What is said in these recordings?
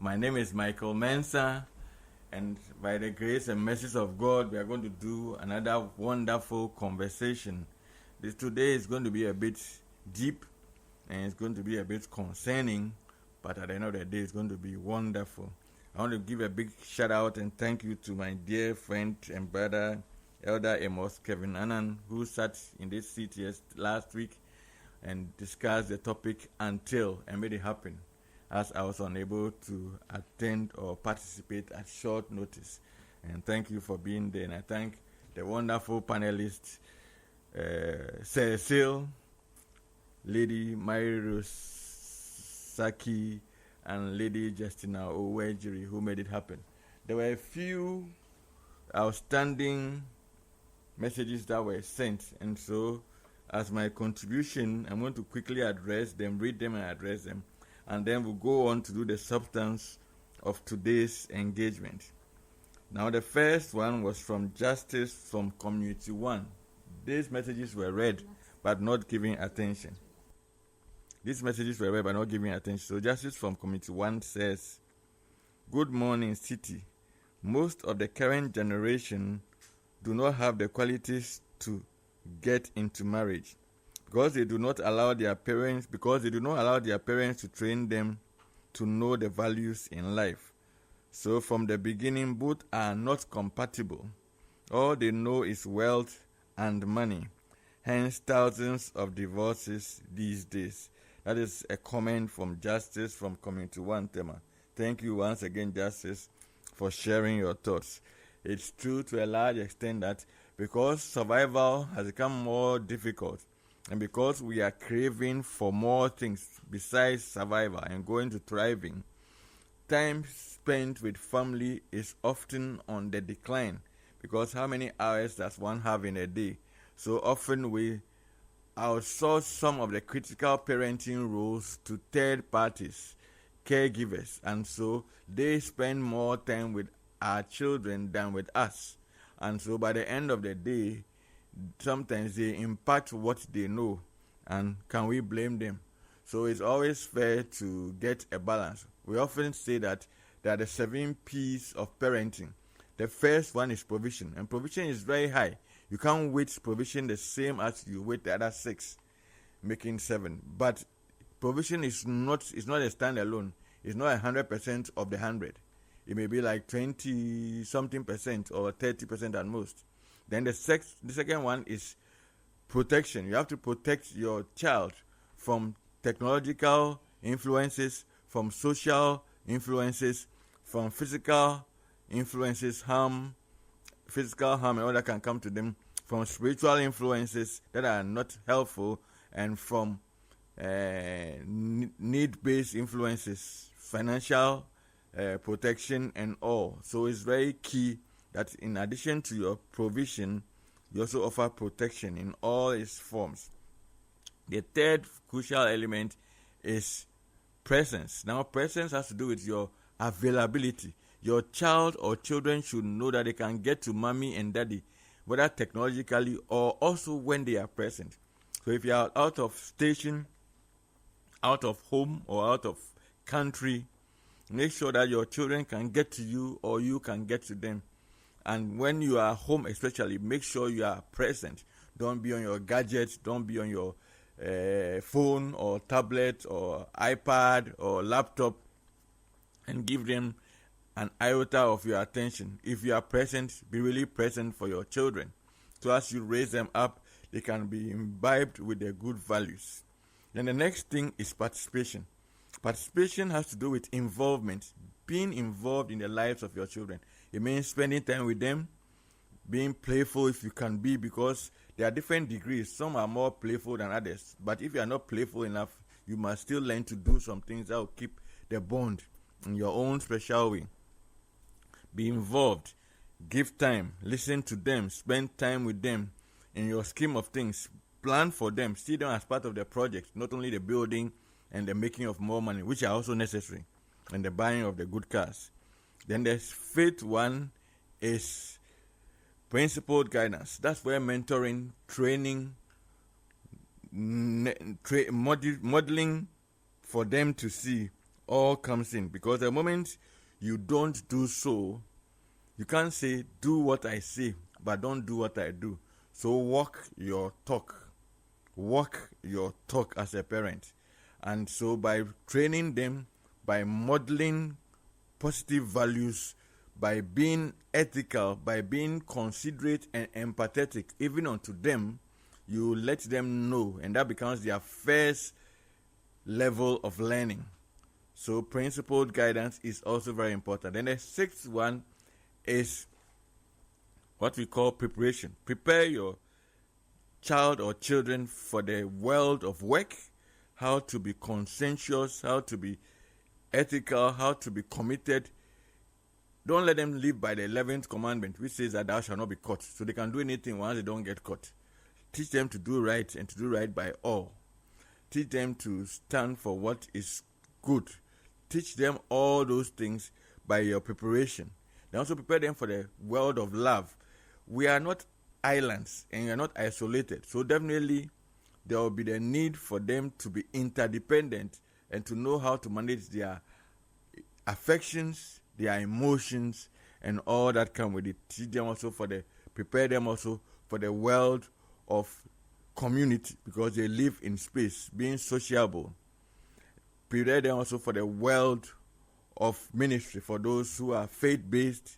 My name is Michael Mensah, and by the grace and mercies of God, we are going to do another wonderful conversation. Today is going to be a bit deep and it's going to be a bit concerning, but at the end of the day, it's going to be wonderful. I want to give a big shout out and thank you to my dear friend and brother, Elder Amos Kevin Annan, who sat in this seat last week and discussed the topic until and made it happen, as I was unable to attend or participate at short notice. And thank you for being there. And I thank the wonderful panelists, Cecile, Lady Mary Saki, and Lady Justina Owejiri, who made it happen. There were a few outstanding messages that were sent, and so as my contribution, I'm going to quickly address them, read them and address them, and then we'll go on to do the substance of today's engagement. Now, the first one was from Justice from Community 1. These messages were read but not giving attention. So Justice from Community 1 says, "Good morning, City. Most of the current generation do not have the qualities to get into marriage because they do not allow their parents to train them to know the values in life. So from the beginning, both are not compatible. All they know is wealth and money. Hence thousands of divorces these days." That is a comment from Justice from Community 1 Tema. Thank you once again, Justice, for sharing your thoughts. It's true to a large extent that because survival has become more difficult and because we are craving for more things besides survival and going to thriving, time spent with family is often on the decline, because how many hours does one have in a day? So often we outsource some of the critical parenting roles to third parties, caregivers, and so they spend more time with our children than with us. And so by the end of the day, sometimes they impact what they know, and can we blame them? So it's always fair to get a balance. We often say that there are the 7 P's of parenting. The first one is provision, and provision is very high. You can't weight provision the same as you weight the other 6, making 7. But provision is not a standalone. It's not 100% of the 100. It may be like 20-something% or 30% at most. Then the second one is protection. You have to protect your child from technological influences, from social influences, from physical influences, physical harm and all that can come to them, from spiritual influences that are not helpful, and from need-based influences, financial protection and all. So it's very key that in addition to your provision, you also offer protection in all its forms. The third crucial element is presence. Now, presence has to do with your availability. Your child or children should know that they can get to mommy and daddy, whether technologically or also when they are present. So if you are out of station, out of home, or out of country, make sure that your children can get to you or you can get to them. And when you are home especially, make sure you are present. Don't be on your gadgets, don't be on your phone or tablet or iPad or laptop, and give them an iota of your attention. If you are present, be really present for your children. So as you raise them up, they can be imbibed with their good values. Then the next thing is participation. Participation has to do with involvement, being involved in the lives of your children. It means spending time with them, being playful if you can be, because there are different degrees. Some are more playful than others. But if you are not playful enough, you must still learn to do some things that will keep the bond in your own special way. Be involved, give time, listen to them, spend time with them in your scheme of things, plan for them, see them as part of the project, not only the building and the making of more money, which are also necessary, and the buying of the good cars. Then the fifth one is principled guidance. That's where mentoring, training, modeling for them to see all comes in. Because the moment you don't do so, you can't say, do what I say, but don't do what I do. So walk your talk. Walk your talk as a parent. And so by training them, by modeling positive values, by being ethical, by being considerate and empathetic, even unto them, you let them know, and that becomes their first level of learning. So principled guidance is also very important. Then the sixth one is what we call preparation. Prepare your child or children for the world of work, how to be conscientious, how to be ethical, how to be committed. Don't let them live by the 11th commandment, which says that thou shalt not be caught. So they can do anything once they don't get caught. Teach them to do right and to do right by all. Teach them to stand for what is good. Teach them all those things by your preparation. Then also prepare them for the world of love. We are not islands and we are not isolated. So definitely there will be the need for them to be interdependent and to know how to manage their affections, their emotions, and all that come with it. Teach them also prepare them also for the world of community, because they live in space, being sociable. Prepare them also for the world of ministry, for those who are faith-based,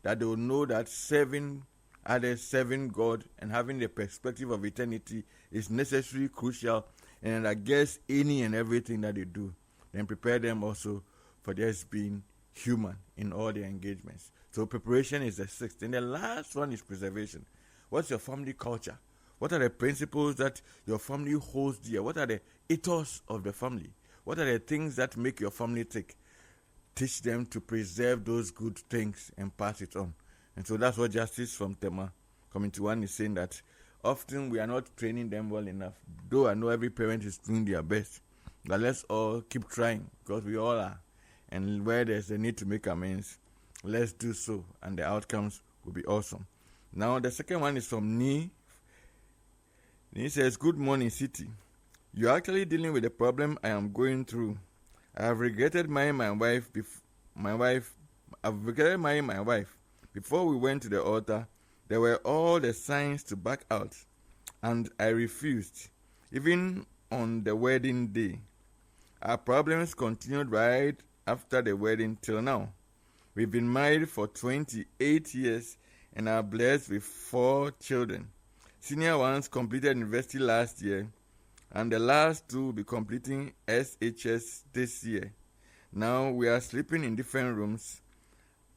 that they will know that serving others, serving God, and having the perspective of eternity is necessary, crucial, and I guess any and everything that they do. Then prepare them also for just being human in all their engagements. So preparation is the sixth. And the last one is preservation. What's your family culture? What are the principles that your family holds dear? What are the ethos of the family? What are the things that make your family tick? Teach them to preserve those good things and pass it on. And so that's what Justice from Tema Committee 1 is saying, that often we are not training them well enough. Though I know every parent is doing their best. But let's all keep trying, because we all are. And where there's a need to make amends, let's do so, and the outcomes will be awesome. Now, the second one is from Ni. He says, good morning, City. You're actually dealing with the problem I am going through. I have regretted marrying my wife. I've regretted marrying my wife. Before we went to the altar, there were all the signs to back out, and I refused, even on the wedding day. Our problems continued right after the wedding till now. We've been married for 28 years and are blessed with 4 children. Senior ones completed university last year, and the last 2 will be completing SHS this year. Now we are sleeping in different rooms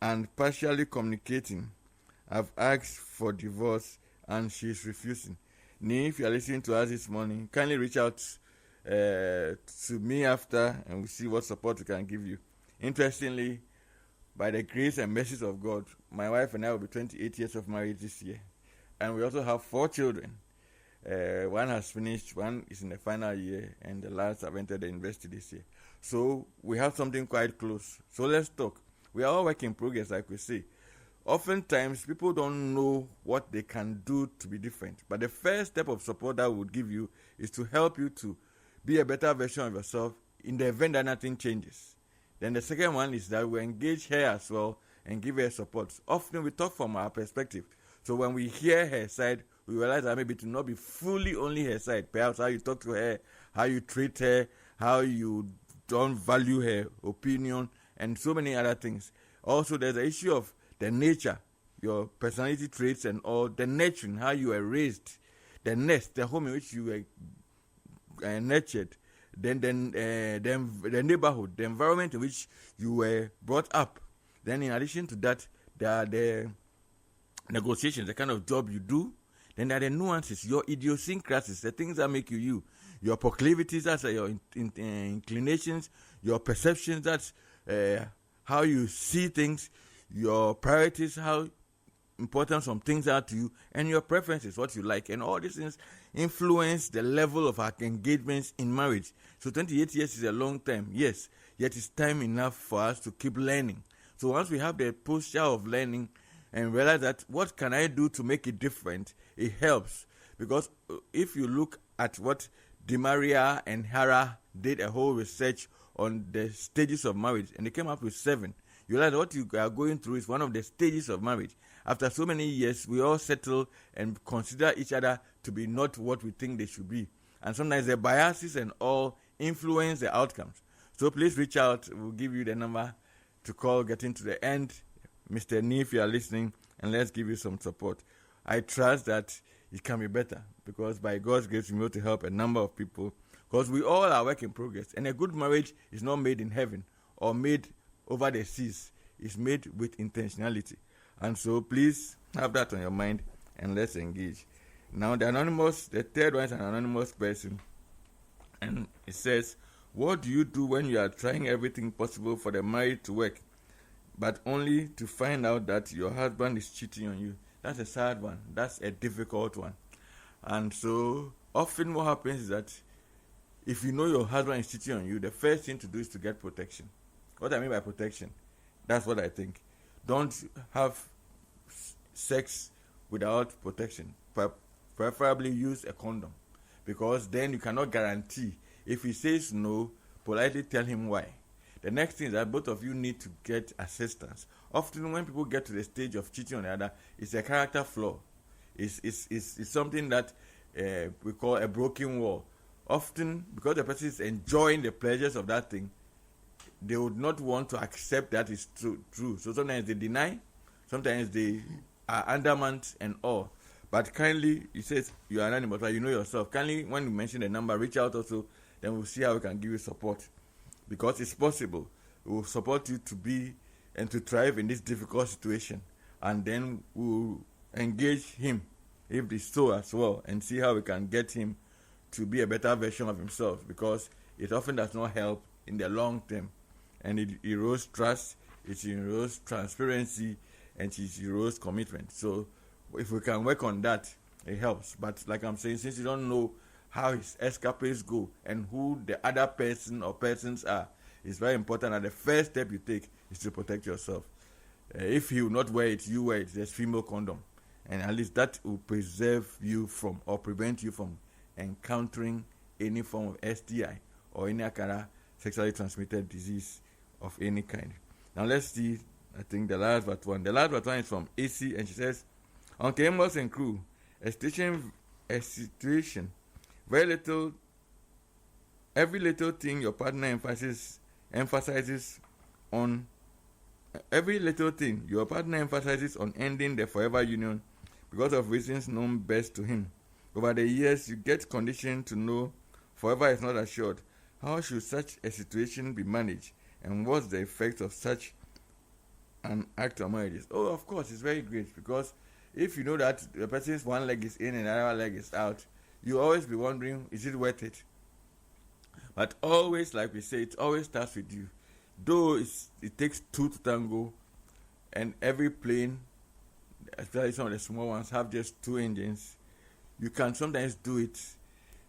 and partially communicating. I've asked for divorce and she's refusing. Ni, if you are listening to us this morning, kindly reach out to me after, and we'll see what support we can give you. Interestingly, by the grace and mercies of God, my wife and I will be 28 years of marriage this year. And we also have 4 children. One has finished, one is in the final year, and the last have entered the university this year. So we have something quite close. So let's talk. We are all work in progress, like we say. Oftentimes, people don't know what they can do to be different. But the first step of support that we would give you is to help you to be a better version of yourself in the event that nothing changes. Then the second one is that we engage her as well and give her support. Often we talk from our perspective. So when we hear her side, we realize that maybe to not be fully only her side. Perhaps how you talk to her, how you treat her, how you don't value her opinion, and so many other things. Also, there's the issue of the nature, your personality traits and all, the nurturing, how you were raised, the nest, the home in which you were nurtured, then the neighborhood, the environment in which you were brought up. Then in addition to that, there are the negotiations, the kind of job you do. Then there are the nuances, your idiosyncrasies, the things that make you, your proclivities, that's your inclinations, your perceptions, that's how you see things, your priorities, how important some things are to you, and your preferences, what you like. And all these things influence the level of our engagements in marriage. So 28 years is a long time, yes, yet it's time enough for us to keep learning. So once we have the posture of learning and realize that what can I do to make it different, it helps. Because if you look at what DiMaria and Hara did a whole research on the stages of marriage, and they came up with 7. You realize what you are going through is one of the stages of marriage. After so many years, we all settle and consider each other to be not what we think they should be. And sometimes the biases and all influence the outcomes. So please reach out. We'll give you the number to call, getting to the end. Mr. Nee, if you are listening, and let's give you some support. I trust that it can be better, because by God's grace, we're able to help a number of people, because we all are work in progress. And a good marriage is not made in heaven or made over the seas. It's made with intentionality. And so please have that on your mind, and let's engage. Now the third one is an anonymous person, and it says, what do you do when you are trying everything possible for the marriage to work, but only to find out that your husband is cheating on you? That's a sad one. That's a difficult one. And so often what happens is that if you know your husband is cheating on you, the first thing to do is to get protection. What I mean by protection, that's what I think. Don't have sex without protection. Preferably use a condom, because then you cannot guarantee. If he says no, politely tell him why. The next thing is that both of you need to get assistance. Often when people get to the stage of cheating on the other, it's a character flaw. It's something that we call a broken wall. Often, because the person is enjoying the pleasures of that thing, they would not want to accept that it's true. So sometimes they deny, sometimes they are undermined and all. But kindly, he says you are anonymous, but you know yourself. Kindly, when you mention the number, reach out also, then we'll see how we can give you support. Because it's possible. We will support you to be and to thrive in this difficult situation. And then we'll engage him, if it's so as well, and see how we can get him to be a better version of himself. Because it often does not help in the long term. And it erodes trust, it erodes transparency, and it erodes commitment. So if we can work on that, it helps. But like I'm saying, since you don't know how his escapades go and who the other person or persons are, it's very important that the first step you take is to protect yourself. If he will not wear it, you wear it. There's female condom. And at least that will preserve you from or prevent you from encountering any form of STI or any kind of sexually transmitted disease of any kind. Now let's see, I think the last but one. The last but one is from AC, and she says, on Amos and crew, a situation, every little thing your partner emphasizes on ending the forever union because of reasons known best to him. Over the years, you get conditioned to know forever is not assured. How should such a situation be managed, and what's the effect of such an act on marriages? Oh, of course, it's very great, because if you know that the person's one leg is in and another leg is out, you always be wondering, is it worth it? But always, like we say, it always starts with you. Though it takes two to tango, and every plane, especially some of the small ones, have just 2 engines, you can sometimes do it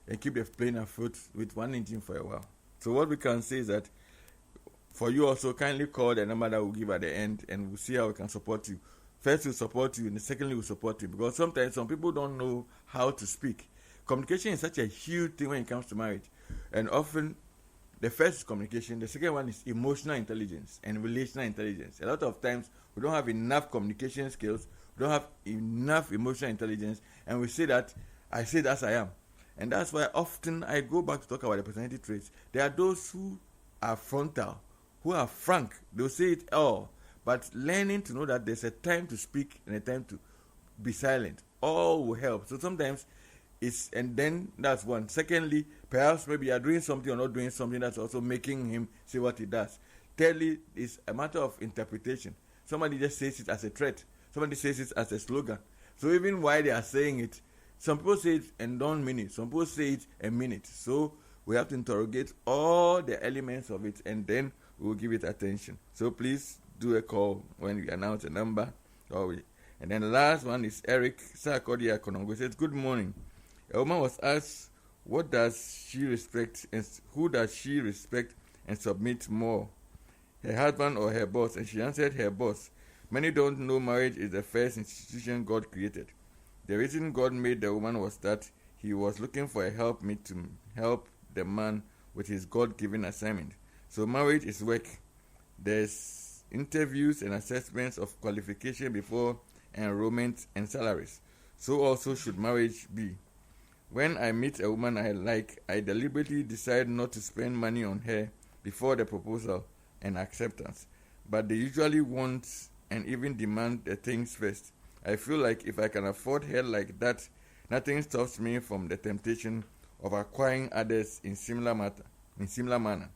and keep the plane afloat with 1 engine for a while. So what we can say is that for you also, kindly call the number that we'll give at the end, and we'll see how we can support you. First, we'll support you, and secondly, we'll support you, because sometimes some people don't know how to speak. Communication is such a huge thing when it comes to marriage. And often, the first is communication. The second one is emotional intelligence and relational intelligence. A lot of times, we don't have enough communication skills. We don't have enough emotional intelligence. And we say that, I say as I am. And that's why often I go back to talk about the personality traits. There are those who are frontal, who are frank. They'll say it all. But learning to know that there's a time to speak and a time to be silent, all will help. So sometimes and then that's one. Secondly, perhaps maybe you're doing something or not doing something that's also making him say what he does. Thirdly, it's a matter of interpretation. Somebody just says it as a threat. Somebody says it as a slogan. So even while they are saying it, some people say it and don't mean it. Some people say it and mean it. So we have to interrogate all the elements of it, and then we'll give it attention. So please do a call when we announce a number. And then the last one is Eric Sarkodia Konongo. Says, good morning. A woman was asked, what does she respect and who does she respect and submit more, her husband or her boss? And she answered, her boss. Many don't know marriage is the first institution God created. The reason God made the woman was that he was looking for a helpmate to help the man with his God-given assignment. So marriage is work. There's interviews and assessments of qualification before enrollment and salaries. So also should marriage be. When I meet a woman I like, I deliberately decide not to spend money on her before the proposal and acceptance. But they usually want and even demand the things first. I feel like if I can afford her like that, nothing stops me from the temptation of acquiring others in similar manner,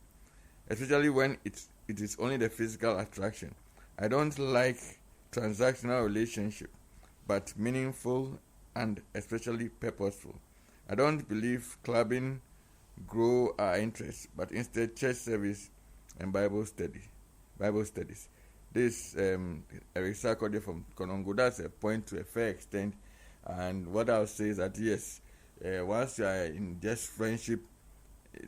especially when it is only the physical attraction. I don't like transactional relationship, but meaningful and especially purposeful. I don't believe clubbing grow our interests, but instead church service and Bible studies. This Eric Sarkodie from Konongo, that's a point to a fair extent. And what I'll say is that yes, once you are in just friendship,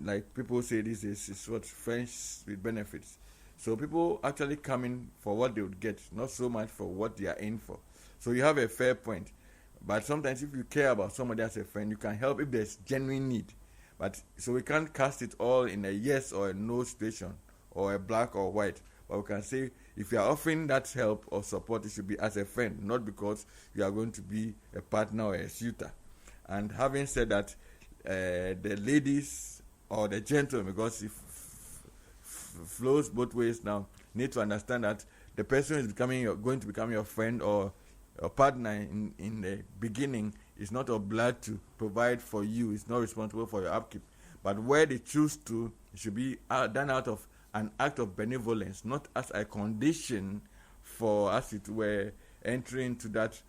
like people say this is what friends with benefits. So people actually come in for what they would get, not so much for what they are in for. So you have a fair point. But sometimes if you care about somebody as a friend, you can help if there's genuine need. But so we can't cast it all in a yes or a no situation or a black or white. But we can say if you are offering that help or support, it should be as a friend, not because you are going to be a partner or a suitor. And having said that, the ladies or the gentlemen, because it flows both ways now, need to understand that the person is going to become your friend or a partner in the beginning is not obliged to provide for you. It's not responsible for your upkeep. But where they choose to, it should be done out of an act of benevolence, not as a condition for, as it were, entering into that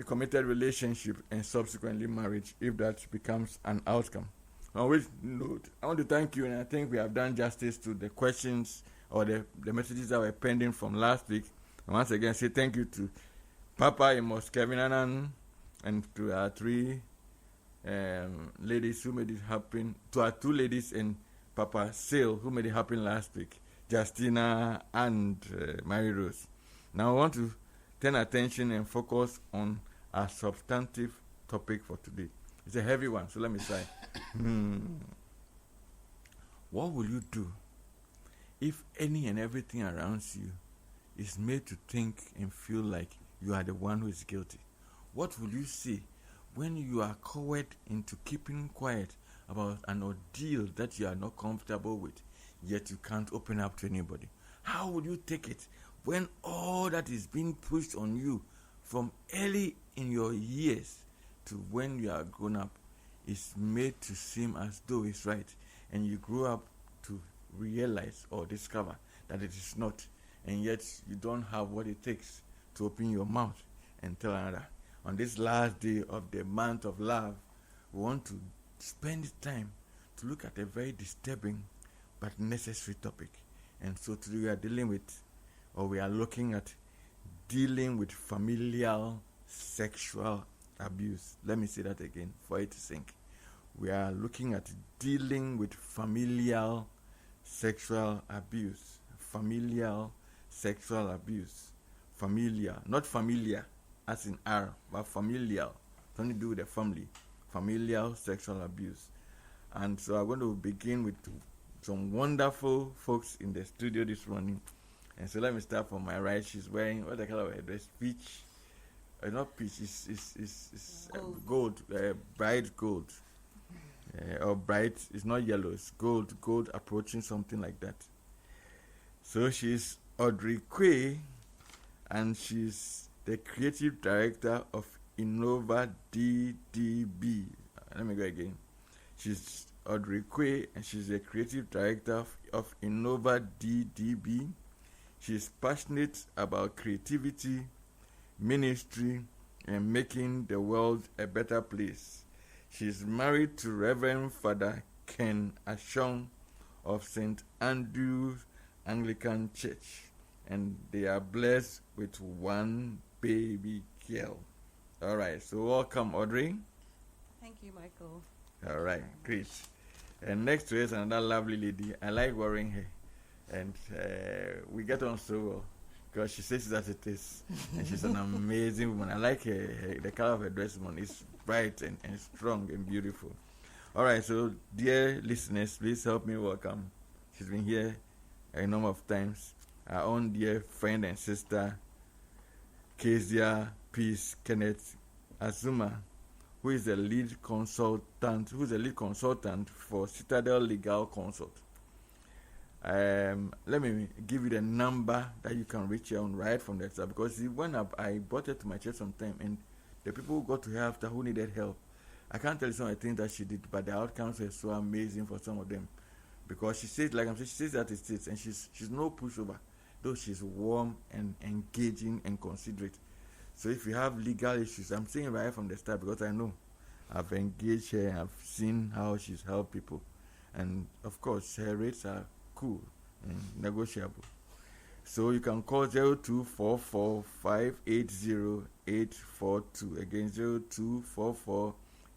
committed relationship and subsequently marriage, if that becomes an outcome. On which note, I want to thank you, and I think we have done justice to the questions or the messages that were pending from last week. And once again, say thank you to Papa Amos Kevin Annan and to our three ladies who made it happen, to our two ladies and Papa Sale who made it happen last week, Justina and Mary Rose. Now I want to turn attention and focus on our substantive topic for today. It's a heavy one, so let me try. What will you do if any and everything around you is made to think and feel like you are the one who is guilty? What will you say when you are coerced into keeping quiet about an ordeal that you are not comfortable with, yet you can't open up to anybody? How will you take it when all that is being pushed on you from early in your years to when you are grown up is made to seem as though it's right, and you grow up to realize or discover that it is not, and yet you don't have what it takes to open your mouth and tell another? On this last day of the month of love, we want to spend time to look at a very disturbing but necessary topic. And so today we are looking at dealing with familial sexual abuse. Let me say that again for it to sink. We are looking at dealing with familial sexual abuse. Familial sexual abuse. Familiar, not familiar as in R, but familial. Something to do with the family. Familial sexual abuse. And so I'm going to begin with some wonderful folks in the studio this morning. And so let me start from my right. She's wearing, what the color of her dress? Peach. Not peach, it's gold, bright gold. Or bright, it's not yellow, it's gold approaching something like that. So she's Audrey Quay, and she's the creative director of Innova DDB. Let me go again. She's Audrey Quay, and she's the creative director of Innova DDB. She's passionate about creativity, ministry, and making the world a better place. She's married to Reverend Father Ken Ashong of St. Andrew's Anglican Church, and they are blessed with one baby girl. All right, so welcome, Audrey. Thank you, Michael. All right, great. And next to us, another lovely lady. I like wearing her, and we get on so well because she says that it is, and she's an amazing woman. I like the color of her dress, man. It's bright and strong and beautiful. All right, so dear listeners, please help me welcome She's been here a number of times. Our own dear friend and sister, Kezia Peace Kenneth Azuma, who is the lead consultant for Citadel Legal Consult. Let me give you the number that you can reach her on right from the start, because when I brought her to my church sometime, and the people who got to her after who needed help, I can't tell you some of the things that she did, but the outcomes were so amazing for some of them, because she says, like I'm saying, she says that it is, and she's no pushover, though she's warm and engaging and considerate. So if you have legal issues, I'm saying right from the start, because I know I've engaged her, I've seen how she's helped people, and of course her rates are cool and negotiable. So you can call 0244580842, again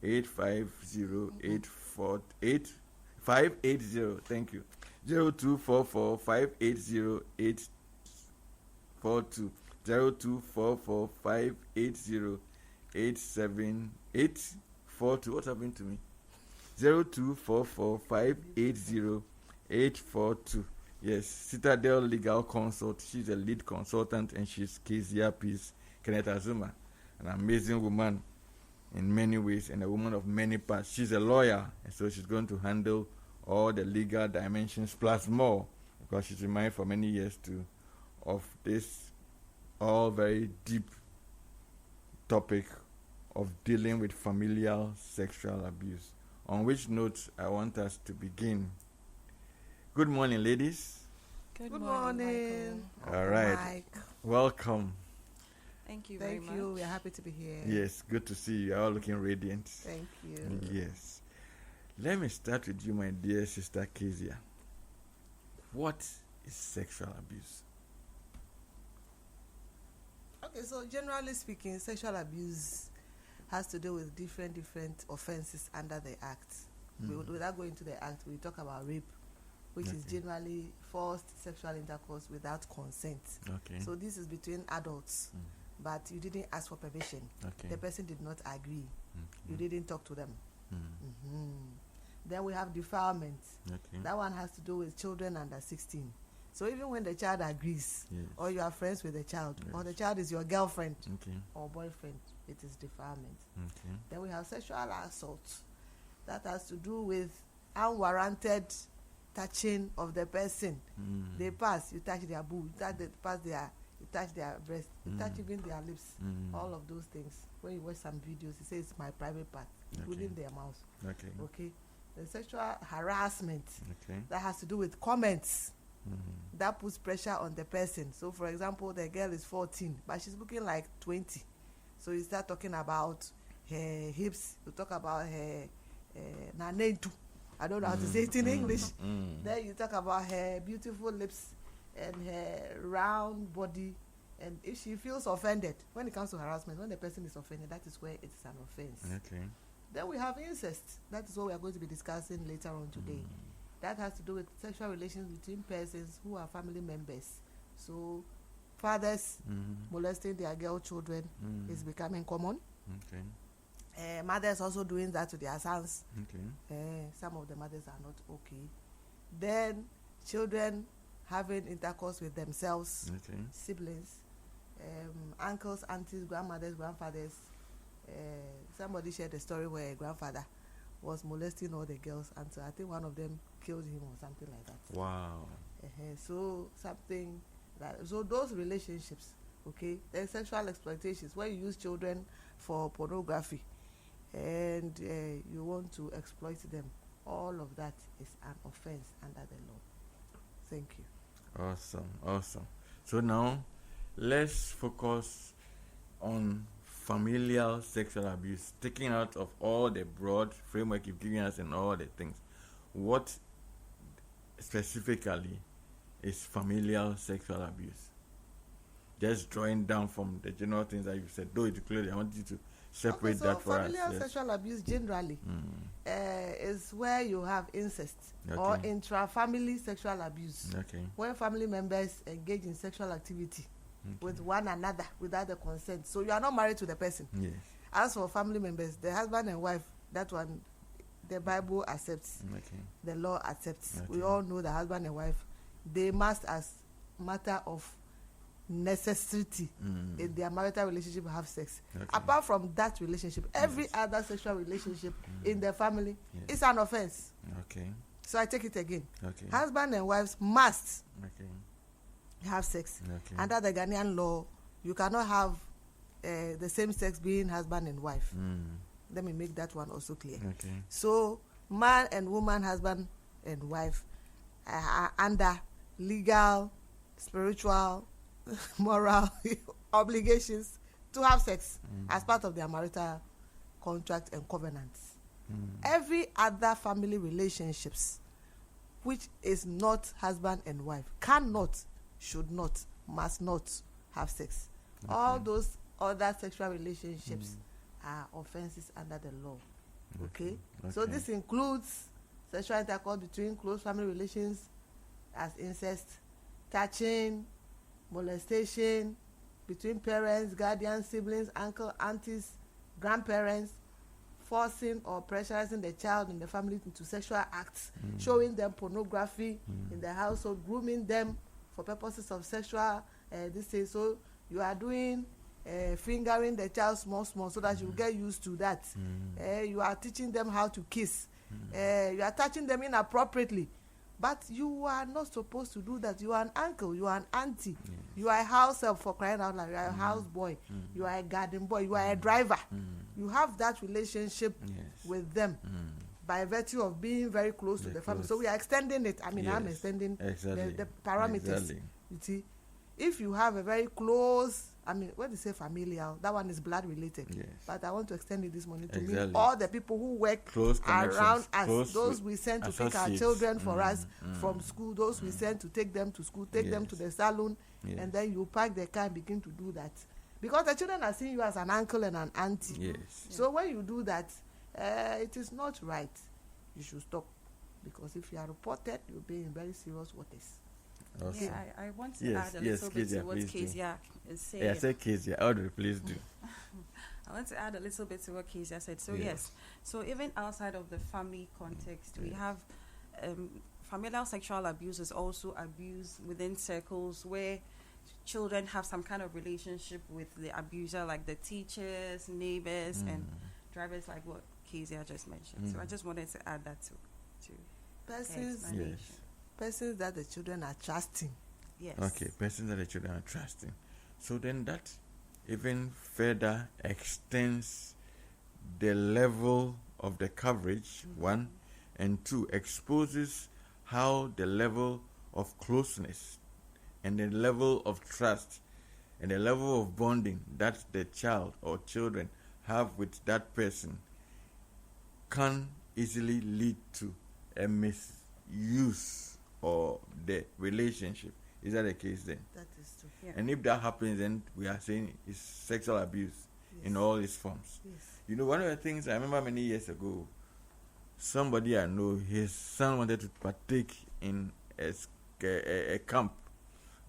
024485084580. Thank you. 0244580842, 024458087842. What happened to me? 0244580842. Yes, Citadel Legal Consult. She's a lead consultant, and she's Kezia Peace Kenneth Azuma, an amazing woman in many ways and a woman of many parts. She's a lawyer, and so she's going to handle all the legal dimensions plus more, because she's been married for many years too, of this all very deep topic of dealing with familial sexual abuse. On which note I want us to begin. Good morning, ladies. Good morning. All right. Mike. Welcome. Thank you very Thank much. you. We're happy to be here. Yes, good to see you. You're all looking radiant. Thank you. Yes. Let me start with you, my dear sister Kezia. What is sexual abuse? Okay, so generally speaking, sexual abuse has to do with different offenses under the act. Without going into the act, we talk about rape, which is generally forced sexual intercourse without consent. Okay. So this is between adults, but you didn't ask for permission. Okay. The person did not agree. You didn't talk to them. Then we have defilement. Okay. That one has to do with children under 16. So even when the child agrees, Yes. or you are friends with the child, or Yes. the child is your girlfriend Okay. or boyfriend, it is defilement. Okay. Then we have sexual assault. That has to do with unwarranted touching of the person. They pass, you touch their boob, you touch their breast, you touch even their lips, all of those things. When you watch some videos, it says my private part, including their mouth. Okay. Okay. The sexual harassment, Okay. that has to do with comments. That puts pressure on the person. So for example, the girl is 14 but she's looking like 20, so you start talking about her hips, you talk about her nanentu, I don't know how to say it in English. Then you talk about her beautiful lips and her round body, and if she feels offended, when it comes to harassment, when the person is offended, that is where it is an offense. Okay. Then we have incest. That is what we are going to be discussing later on today. That has to do with sexual relations between persons who are family members. So fathers molesting their girl children is becoming common. Okay. Mothers also doing that to their sons. Okay. Some of the mothers are not okay. Then children having intercourse with themselves, Okay. siblings, uncles, aunties, grandmothers, grandfathers. Somebody shared a story where a grandfather was molesting all the girls, and so I think one of them killed him or something like that. Wow. So something that, so those relationships, okay, then sexual exploitations where you use children for pornography and you want to exploit them, all of that is an offense under the law. Thank you. Awesome. So now let's focus on familial sexual abuse, taking out of all the broad framework you've given us and all the things. What specifically is familial sexual abuse? Just drawing down from the general things that you said, though it's clear, I want you to separate that for us. Familial sexual abuse generally is where you have incest or intra-family sexual abuse. Okay. When family members engage in sexual activity with one another without the consent. So you are not married to the person. Yes. As for family members, the husband and wife, that one the Bible accepts, Okay. the law accepts. Okay. We all know the husband and wife, they must, as matter of necessity in their marital relationship, have sex. Okay. Apart from that relationship, every other sexual relationship in the family is an offense. Okay. So I take it again. Okay. Husband and wives must Okay. have sex. Okay. Under the Ghanaian law, you cannot have the same sex being husband and wife. Let me make that one also clear. Okay. So man and woman, husband and wife, are under legal, spiritual, moral obligations to have sex as part of their marital contract and covenants. Every other family relationships which is not husband and wife cannot, should not, must not have sex. Okay. All those other sexual relationships are offenses under the law. Okay? So this includes sexual intercourse between close family relations as incest, touching, molestation between parents, guardians, siblings, uncle, aunties, grandparents, forcing or pressurizing the child in the family into sexual acts, showing them pornography in the household, grooming them for purposes of sexual this is. So you are doing fingering the child small so that you get used to that. You are teaching them how to kiss. You are touching them inappropriately, but you are not supposed to do that. You are an uncle, you are an auntie, you are a house help, for crying out loud, you are a house boy, you are a garden boy, you are a driver. You have that relationship with them by virtue of being very close to the family. So we are extending it. I mean, I'm extending the parameters. You see, if you have a very close, I mean, when you say familial, that one is blood related. But I want to extend it this morning to mean all the people who work around us, those we send to pick our children for us from school, those we send to take them to school, take them to the salon, and then you park the car and begin to do that. Because the children are seeing you as an uncle and an auntie. So when you do that, it is not right. You should stop. Because if you are reported, you'll be in very serious waters. Okay. Yeah, I want to add a little bit to what Kezia is saying. Yeah, say Kezia. Audrey, please do. I want to add a little bit to what Kezia said. So so even outside of the family context, we have familial sexual abuse is also abuse within circles where children have some kind of relationship with the abuser, like the teachers, neighbors, and drivers, like what Kezia just mentioned. So I just wanted to add that to persons that the children are trusting. Okay, persons that the children are trusting. So then that even further extends the level of the coverage, one, and two, exposes how the level of closeness and the level of trust and the level of bonding that the child or children have with that person can easily lead to a misuse of the relationship. Is that the case then? That is true. Yeah. And if that happens, then we are saying it's sexual abuse in all its forms. You know, one of the things I remember many years ago, somebody I know, his son wanted to partake in a camp,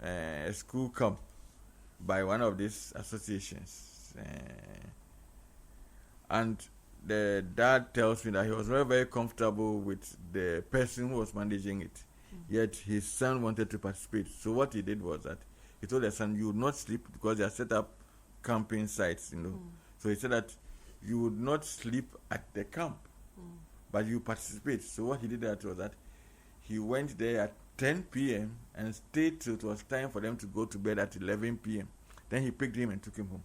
a school camp by one of these associations. And the dad tells me that he was very, very comfortable with the person who was managing it. Yet his son wanted to participate. So what he did was that he told the son, you would not sleep because they are set up camping sites, you know. So he said that you would not sleep at the camp, but you participate. So what he did that was that he went there at 10 p.m. and stayed till it was time for them to go to bed at 11 p.m. Then he picked him and took him home.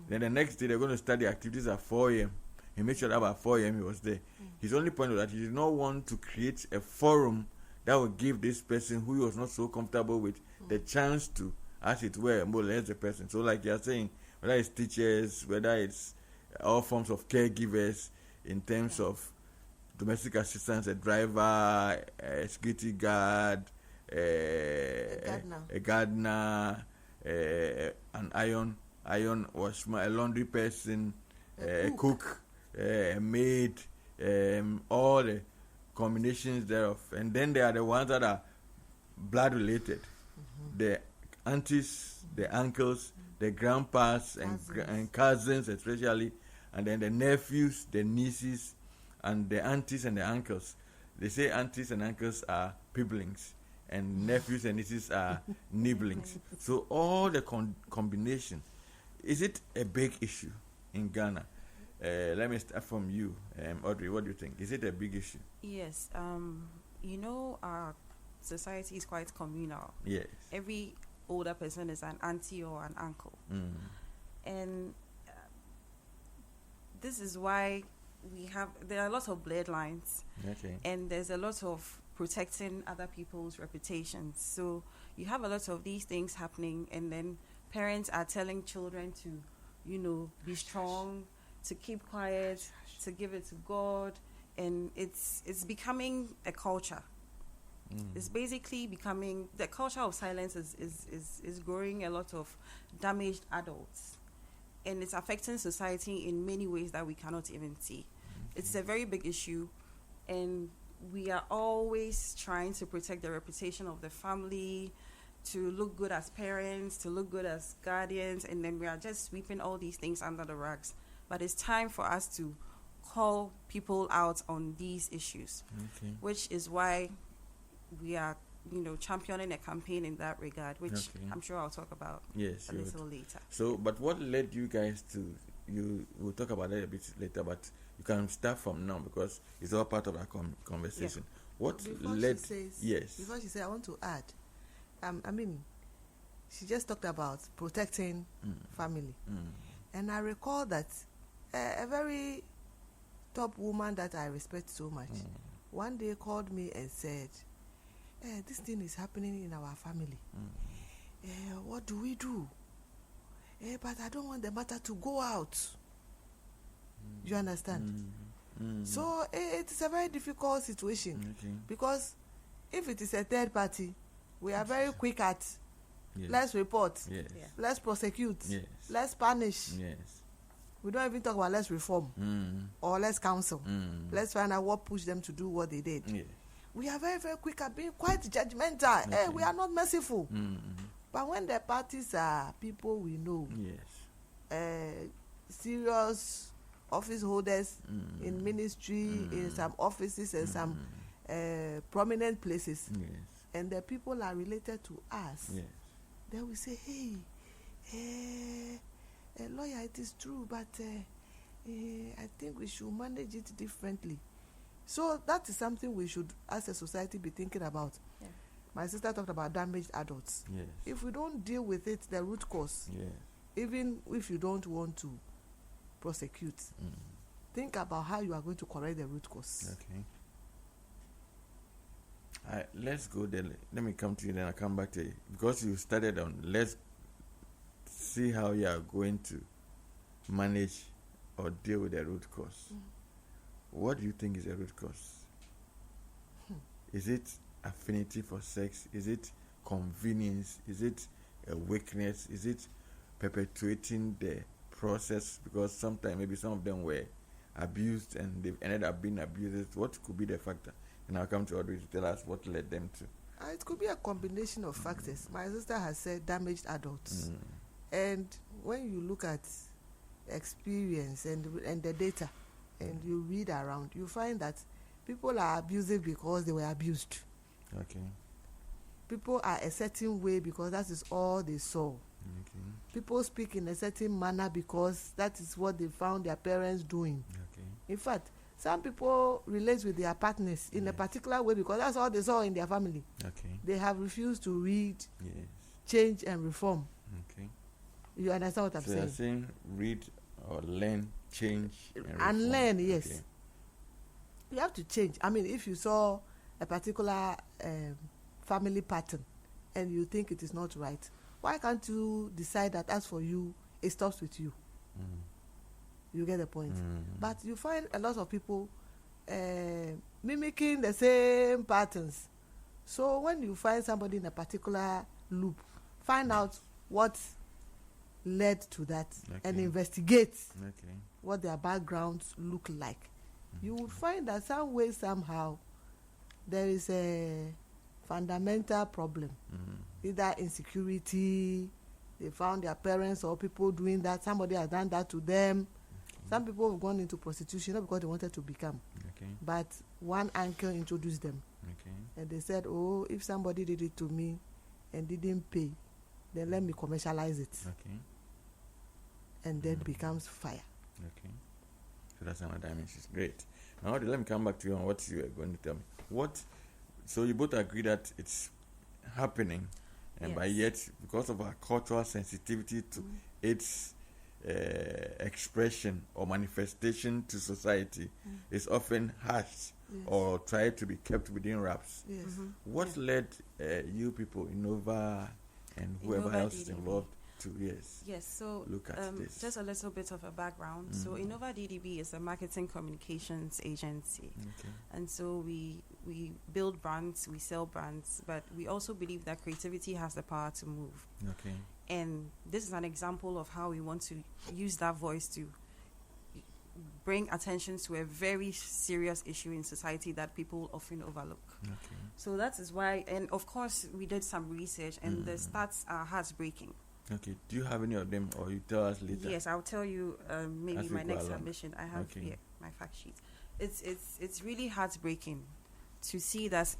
Then the next day they're going to start the activities at 4 a.m. He made sure that by 4 a.m. he was there. His only point was that he did not want to create a forum that would give this person who he was not so comfortable with the chance to, as it were, molest the person. So like you're saying, whether it's teachers, whether it's all forms of caregivers in terms of domestic assistance, a driver, a security guard, a gardener, an iron washer, a laundry person, a cook, a maid, all the combinations thereof. And then there are the ones that are blood related, the aunties, the uncles, the grandpas and cousins especially, and then the nephews, the nieces, and the aunties and the uncles. They say aunties and uncles are siblings, and nephews and nieces are nibblings. So all the combination. Is it a big issue in Ghana? Let me start from you, Audrey. What do you think? Is it a big issue? Yes. Our society is quite communal. Yes. Every older person is an auntie or an uncle. And this is why there are a lot of bloodlines. Okay. And there's a lot of protecting other people's reputations. So you have a lot of these things happening, and then parents are telling children to, be strong, to keep quiet, to give it to God, and it's becoming a culture. It's basically becoming the culture of silence is growing a lot of damaged adults, and it's affecting society in many ways that we cannot even see. It's a very big issue, and we are always trying to protect the reputation of the family, to look good as parents, to look good as guardians, and then we are just sweeping all these things under the rugs. But it's time for us to call people out on these issues, which is why we are, championing a campaign in that regard, which I'm sure I'll talk about a little later. So, but what led you guys to, we'll talk about that a bit later, but you can start from now because it's all part of our conversation. Yeah. What before led, she says, yes. Before she says, I want to add, she just talked about protecting family. And I recall that a very top woman that I respect so much, one day called me and said, this thing is happening in our family. What do we do? But I don't want the matter to go out. You understand? So it is a very difficult situation because if it is a third party, we are very quick at let's report, let's prosecute, let's punish. We don't even talk about let's reform or let's counsel. Let's find out what pushed them to do what they did. We are very, very quick at being quite judgmental. We are not merciful. But when the parties are people we know, serious office holders in ministry, in some offices and some prominent places, and the people are related to us, then we say, hey, lawyer, it is true, but I think we should manage it differently. So that is something we should, as a society, be thinking about. My sister talked about damaged adults. If we don't deal with it, the root cause, even if you don't want to prosecute, think about how you are going to correct the root cause. Let's go there. Let me come to you, then I'll come back to you. Because you started on, let's see how you are going to manage or deal with the root cause. What do you think is the root cause? Is it affinity for sex? Is it convenience? Is it a weakness? Is it perpetuating the process? Because sometimes maybe some of them were abused and they've ended up being abused. What could be the factor? And I'll come to Audrey to tell us what led them to. It could be a combination of factors. My sister has said damaged adults. And when you look at experience and the data, and you read around, you find that people are abusive because they were abused. People are a certain way because that is all they saw. People speak in a certain manner because that is what they found their parents doing. In fact, some people relate with their partners in a particular way because that's all they saw in their family. They have refused to read, change and reform. You understand what I'm saying? So you're saying read or learn, change and learn, yes. You have to change. If you saw a particular family pattern and you think it is not right, why can't you decide that as for you, it stops with you? You get the point. But you find a lot of people mimicking the same patterns. So when you find somebody in a particular loop, find out what led to that and investigate what their backgrounds look like. You would find that some way, somehow, there is a fundamental problem. Either insecurity, they found their parents or people doing that, somebody has done that to them. Some people have gone into prostitution not because they wanted to become, but one uncle introduced them. And they said, oh, if somebody did it to me and didn't pay, then let me commercialize it. And then becomes fire. So that's another dimension. Great. Now let me come back to you on what you are going to tell me. So you both agree that it's happening, and by yet, because of our cultural sensitivity to its expression or manifestation to society, it's often hushed or tried to be kept within wraps. What led you people, Innova and whoever Innova else is DDB. involved, to so look at this? Just a little bit of a background. So Innova DDB is a marketing communications agency, and so we build brands, we sell brands, but we also believe that creativity has the power to move. And this is an example of how we want to use that voice to bring attention to a very serious issue in society that people often overlook. So that is why, and of course we did some research, and the stats are heartbreaking. Do you have any of them, or you tell us later? Yes, I'll tell you maybe my next along. submission. I have here my fact sheet. It's really heartbreaking to see that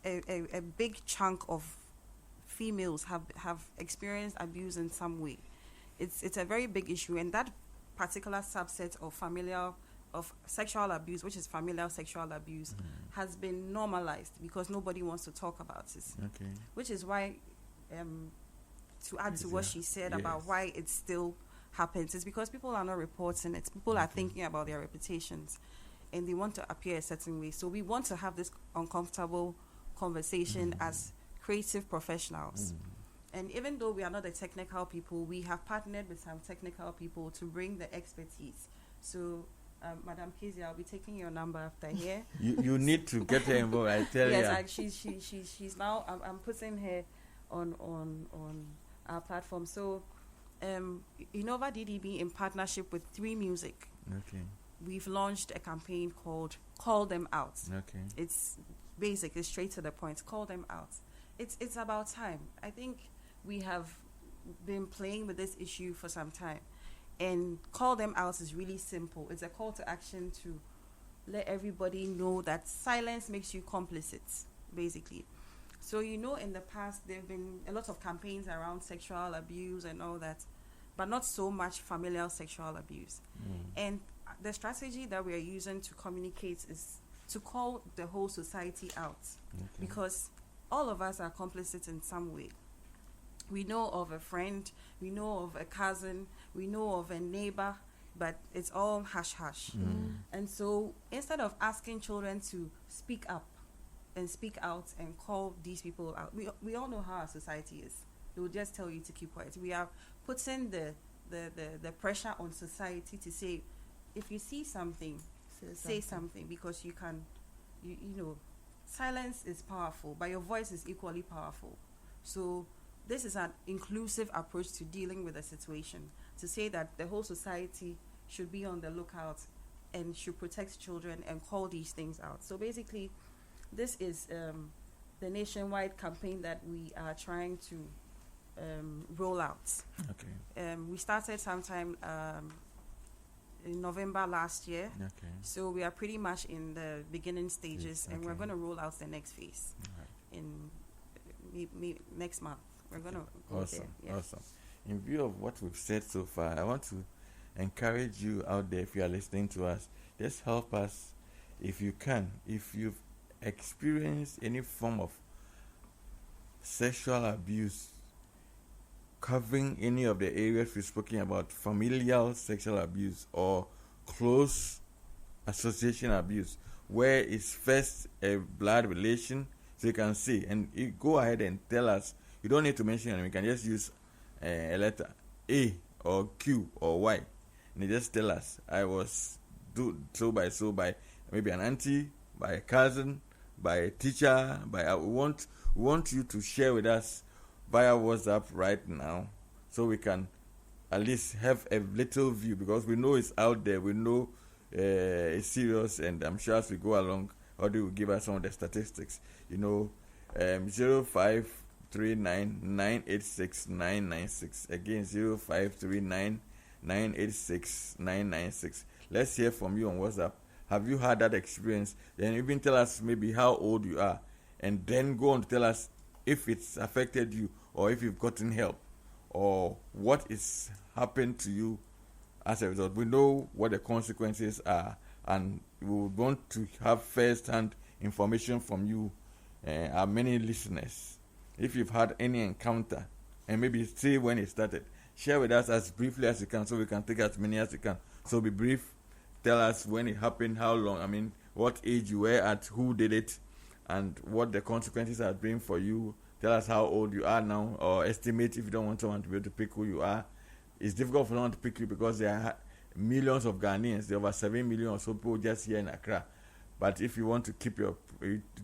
a big chunk of females have experienced abuse in some way. It's a very big issue, and that particular subset of sexual abuse, which is familial sexual abuse, has been normalized because nobody wants to talk about it. Which is why, to add to what she said about why it still happens, it's because people are not reporting it. People are thinking about their reputations, and they want to appear a certain way. So we want to have this uncomfortable conversation as creative professionals. And even though we are not the technical people, we have partnered with some technical people to bring the expertise. So, Madam Casey, I'll be taking your number after here. You need to get her involved. I tell you. Yes, she's now. I'm putting her on our platform. So, Innova DDB, in partnership with 3 Music, we've launched a campaign called "Call Them Out." It's basic. It's straight to the point. Call them out. It's about time. I think we have been playing with this issue for some time, and Call Them Out is really simple. It's a call to action to let everybody know that silence makes you complicit, basically. So, in the past, there have been a lot of campaigns around sexual abuse and all that, but not so much familial sexual abuse. And the strategy that we are using to communicate is to call the whole society out, because all of us are complicit in some way. We know of a friend, we know of a cousin, we know of a neighbor, but it's all hush hush. And so instead of asking children to speak up and speak out and call these people out, we all know how our society is. They will just tell you to keep quiet. We are putting the pressure on society to say, if you see something, say something, because you can, silence is powerful, but your voice is equally powerful. So this is an inclusive approach to dealing with a situation, to say that the whole society should be on the lookout and should protect children and call these things out. So basically, this is the nationwide campaign that we are trying to roll out. We started sometime in November last year. So we are pretty much in the beginning stages, and we're going to roll out the next phase in next month. We're going to go there. Awesome. In view of what we've said so far, I want to encourage you out there, if you are listening to us, just help us if you can. If you've experienced any form of sexual abuse covering any of the areas we've spoken about, familial sexual abuse or close association abuse, where it's first a blood relation, so you can see, and you go ahead and tell us. You don't need to mention it. You can just use a letter A or Q or Y, and you just tell us, I was so by maybe an auntie, by a cousin, by a teacher, we want you to share with us via WhatsApp right now, so we can at least have a little view, because we know it's out there, we know it's serious, and I'm sure as we go along, Audrey will give us some of the statistics. 0539 986 996, again 0539 986-996. Let's hear from you on WhatsApp. Have you had that experience? Then even tell us maybe how old you are, and then go on to tell us if it's affected you or if you've gotten help or what is happened to you as a result. We know what the consequences are, and we would want to have first-hand information from you, our many listeners. If you've had any encounter, and maybe say when it started, share with us as briefly as you can so we can take as many as you can. So be brief. Tell us when it happened, how long, what age you were at, who did it, and what the consequences have been for you. Tell us how old you are now, or estimate if you don't want someone to be able to pick who you are. It's difficult for someone to pick you because there are millions of Ghanaians. There are over 7 million or so people just here in Accra. But if you want to keep you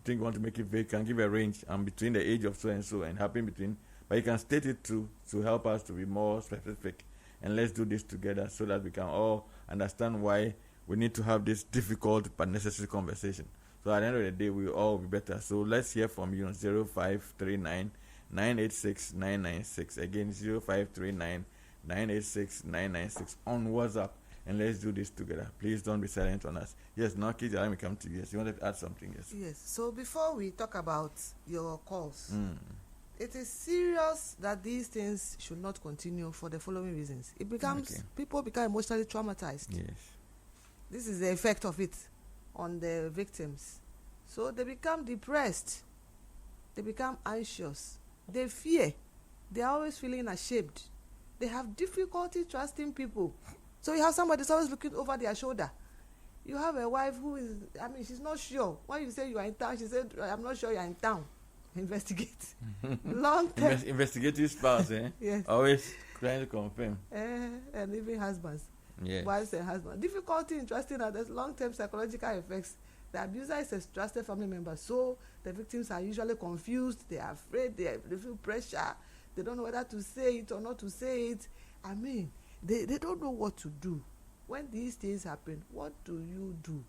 think you want to make it vague, you can give a range between the age of so and so and happen between. But you can state it to help us to be more specific. And let's do this together so that we can all understand why we need to have this difficult but necessary conversation. So at the end of the day, we'll all be better. So let's hear from you on 0539 986 996. Again, 0539 986 996 on WhatsApp. And let's do this together. Please don't be silent on us. Yes, now, Kija, let me come to you. Yes, you wanted to add something? Yes. Yes. So before we talk about your calls, it is serious that these things should not continue for the following reasons. It becomes people become emotionally traumatized. Yes. This is the effect of it on the victims. So they become depressed. They become anxious. They fear. They are always feeling ashamed. They have difficulty trusting people. So you have somebody that's always looking over their shoulder. You have a wife who is, she's not sure. When you say you are in town, she said, I'm not sure you are in town. Investigate. Long term. Investigative spouse, eh? Yes. Always trying to confirm. And even husbands. Yes. Wives and husbands. Difficulty in trusting others, long-term psychological effects. The abuser is a trusted family member, so the victims are usually confused. They are afraid. They feel pressure. They don't know whether to say it or not to say it. They don't know what to do. When these things happen, what do you do?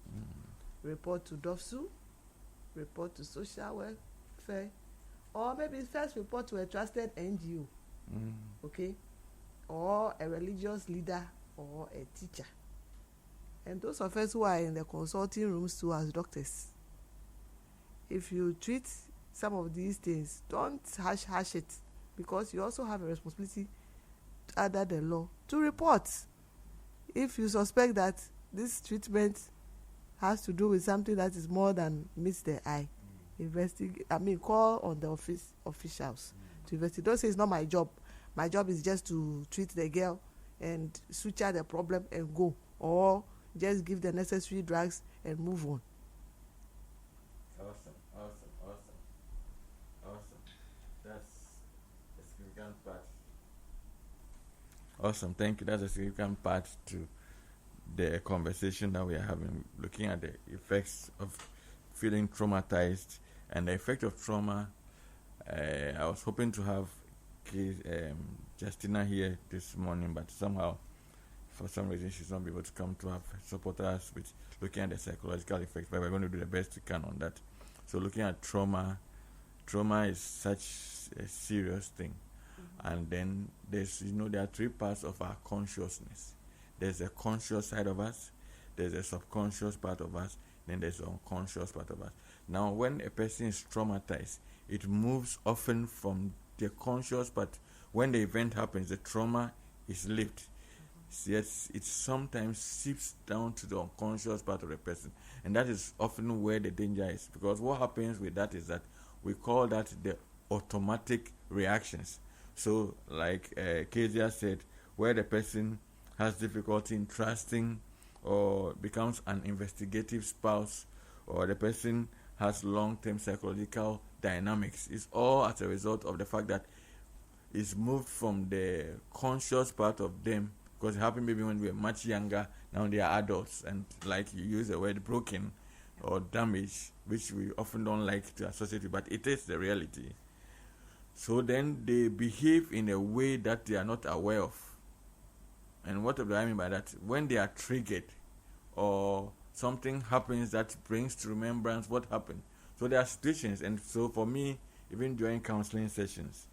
Report to DOFSU, report to social welfare, or maybe first report to a trusted NGO, okay, or a religious leader or a teacher. And those of us who are in the consulting rooms too as doctors, if you treat some of these things, don't hash it, because you also have a responsibility under the law to report. If you suspect that this treatment has to do with something that is more than meets the eye, investigate. Call on the officials to investigate. Don't say it's not my job. My job is just to treat the girl and suture the problem and go, or just give the necessary drugs and move on. Awesome. That's a significant part. Awesome, thank you. That's a significant part to the conversation that we are having, looking at the effects of feeling traumatized and the effect of trauma. I was hoping to have Justina here this morning, but somehow, for some reason, she's not able to come to have support us with looking at the psychological effects, but we're going to do the best we can on that. So looking at trauma is such a serious thing. And then there are three parts of our consciousness. There's a conscious side of us, there's a subconscious part of us, then there's an unconscious part of us. Now, when a person is traumatized, it moves often from the conscious part. When the event happens, the trauma is lived. Yet it sometimes seeps down to the unconscious part of the person. And that is often where the danger is. Because what happens with that is that we call that the automatic reactions. So, like Kezia said, where the person has difficulty in trusting or becomes an investigative spouse, or the person has long-term psychological dynamics, it's all as a result of the fact that it's moved from the conscious part of them, because it happened maybe when we were much younger. Now they are adults, and like you use the word broken or damaged, which we often don't like to associate with, but it is the reality. So then they behave in a way that they are not aware of. And what do I mean by that? When they are triggered or something happens that brings to remembrance what happened. So there are situations, and so for me, even during counseling sessions,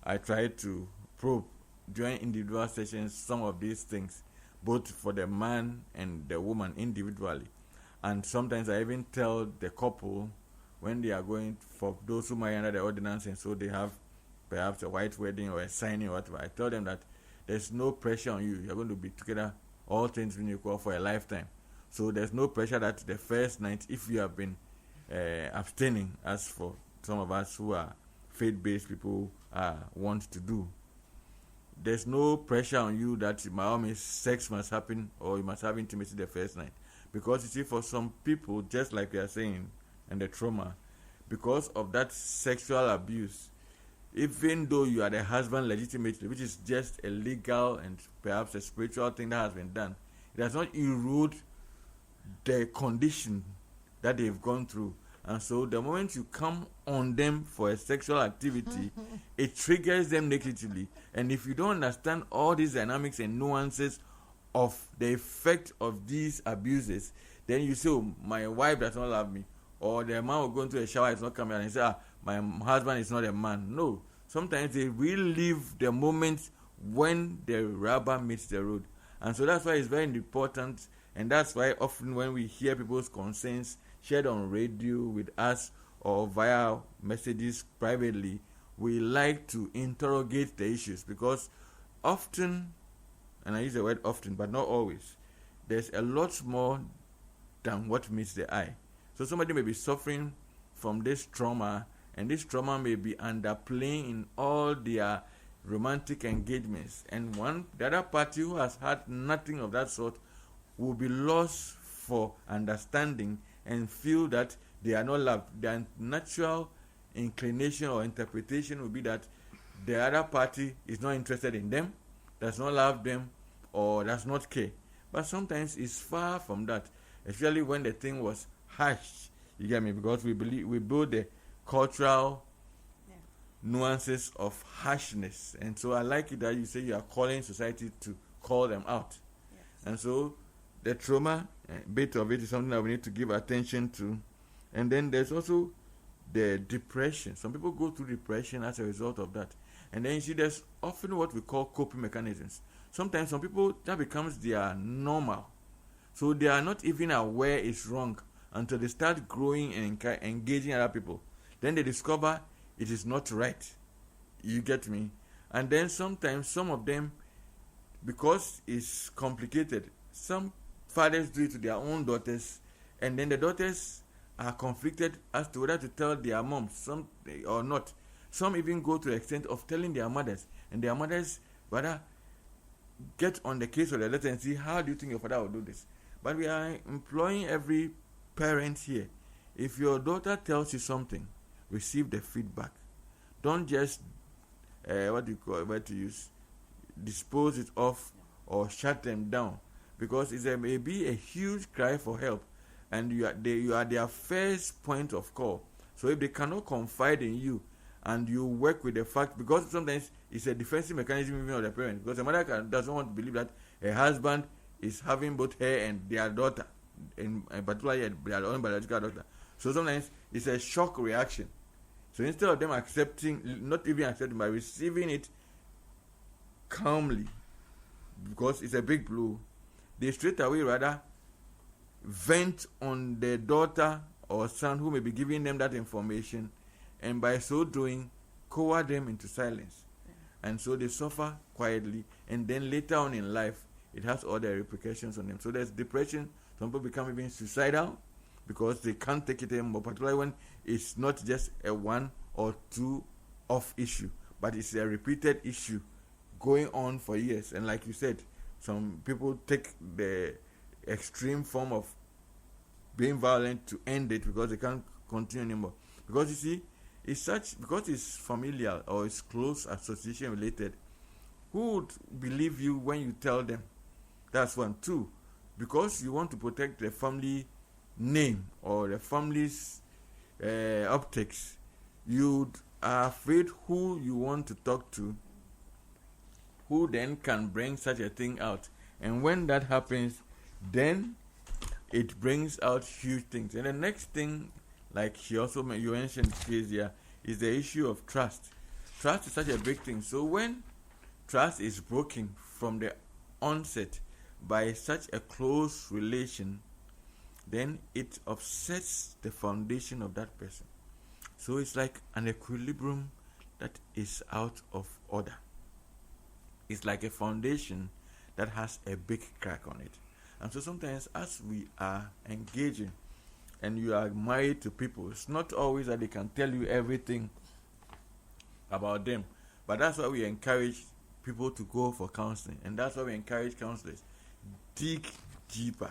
I try to probe during individual sessions some of these things, both for the man and the woman individually. And sometimes I even tell the couple when they are going, for those who marry under the ordinance, and so they have perhaps a white wedding or a signing or whatever, I tell them that there's no pressure on you. You're going to be together, all things being equal, for a lifetime. So there's no pressure that the first night, if you have been abstaining, as for some of us who are faith-based people want to do, there's no pressure on you that by all means sex must happen or you must have intimacy the first night. Because you see, for some people, just like we are saying, and the trauma, because of that sexual abuse, even though you are the husband legitimately, which is just a legal and perhaps a spiritual thing that has been done, it does not erode the condition that they've gone through. And so the moment you come on them for a sexual activity, it triggers them negatively. And if you don't understand all these dynamics and nuances of the effect of these abuses, then you say, oh, my wife does not love me. Or the man will go into a shower, it's not coming out, and say, my husband is not a man. No. Sometimes they relive the moment when the rubber meets the road. And so that's why it's very important. And that's why often when we hear people's concerns shared on radio with us or via messages privately, we like to interrogate the issues, because often, and I use the word often, but not always, there's a lot more than what meets the eye. So somebody may be suffering from this trauma, and this trauma may be underplaying in all their romantic engagements. And the other party who has had nothing of that sort will be lost for understanding and feel that they are not loved. Their natural inclination or interpretation will be that the other party is not interested in them, does not love them, or does not care. But sometimes it's far from that, especially when the thing was harsh. You get me? Because we build the cultural nuances of harshness. And so I like it that you say you are calling society to call them out. Yes. And so the trauma bit of it is something that we need to give attention to. And then there's also the depression. Some people go through depression as a result of that. And then you see there's often what we call coping mechanisms. Sometimes some people, that becomes their normal. So they are not even aware it's wrong until they start growing and engaging other people. Then they discover it is not right. You get me? And then sometimes some of them, because it's complicated, some fathers do it to their own daughters, and then the daughters are conflicted as to whether to tell their moms some or not. Some even go to the extent of telling their mothers, and their mothers rather get on the case of the daughter and see, how do you think your father will do this? But we are employing every parent here. If your daughter tells you something, receive the feedback. Don't just dispose it off or shut them down, because it may be a huge cry for help, and you are their first point of call. So if they cannot confide in you, and you work with the fact, because sometimes it's a defensive mechanism even of the parent, because the mother doesn't want to believe that her husband is having both her and their daughter, in particular their own biological daughter. So sometimes it's a shock reaction. So instead of them accepting, not even accepting, but receiving it calmly, because it's a big blow, they straight away rather vent on the daughter or son who may be giving them that information, and by so doing, coer them into silence. Yeah. And so they suffer quietly, and then later on in life, it has all the repercussions on them. So there's depression. Some people become even suicidal because they can't take it anymore, particularly when it's not just a one or two off issue, but it's a repeated issue going on for years. And like you said, some people take the extreme form of being violent to end it because they can't continue anymore. Because you see, because it's familial or it's close association related, who would believe you when you tell them? That's one. Two, because you want to protect the family name or the family's optics, you are afraid who you want to talk to, who then can bring such a thing out. And when that happens, then it brings out huge things. And the next thing, like you mentioned, case here, is the issue of trust. Trust is such a big thing. So when trust is broken from the onset by such a close relation, then it upsets the foundation of that person. So it's like an equilibrium that is out of order. It's like a foundation that has a big crack on it. And so sometimes as we are engaging and you are married to people, it's not always that they can tell you everything about them. But that's why we encourage people to go for counseling. And that's why we encourage counselors. Dig deeper.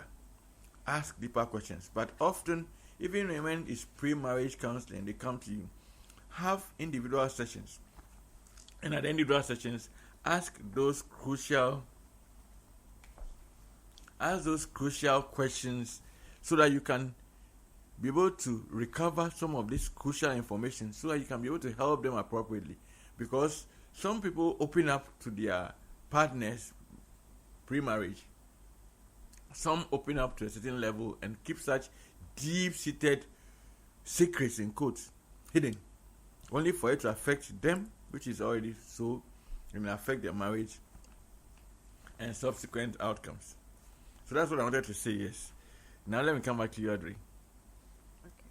Ask deeper questions. But often, even when it's pre-marriage counseling, they come to you. Have individual sessions. And at the individual sessions, ask those crucial questions so that you can be able to recover some of this crucial information so that you can be able to help them appropriately. Because some people open up to their partners pre-marriage. Some open up to a certain level and keep such deep-seated secrets, in quotes, hidden, only for it to affect them, which is already so, and affect their marriage and subsequent outcomes. So that's what I wanted to say, yes. Now let me come back to you, Audrey. Okay.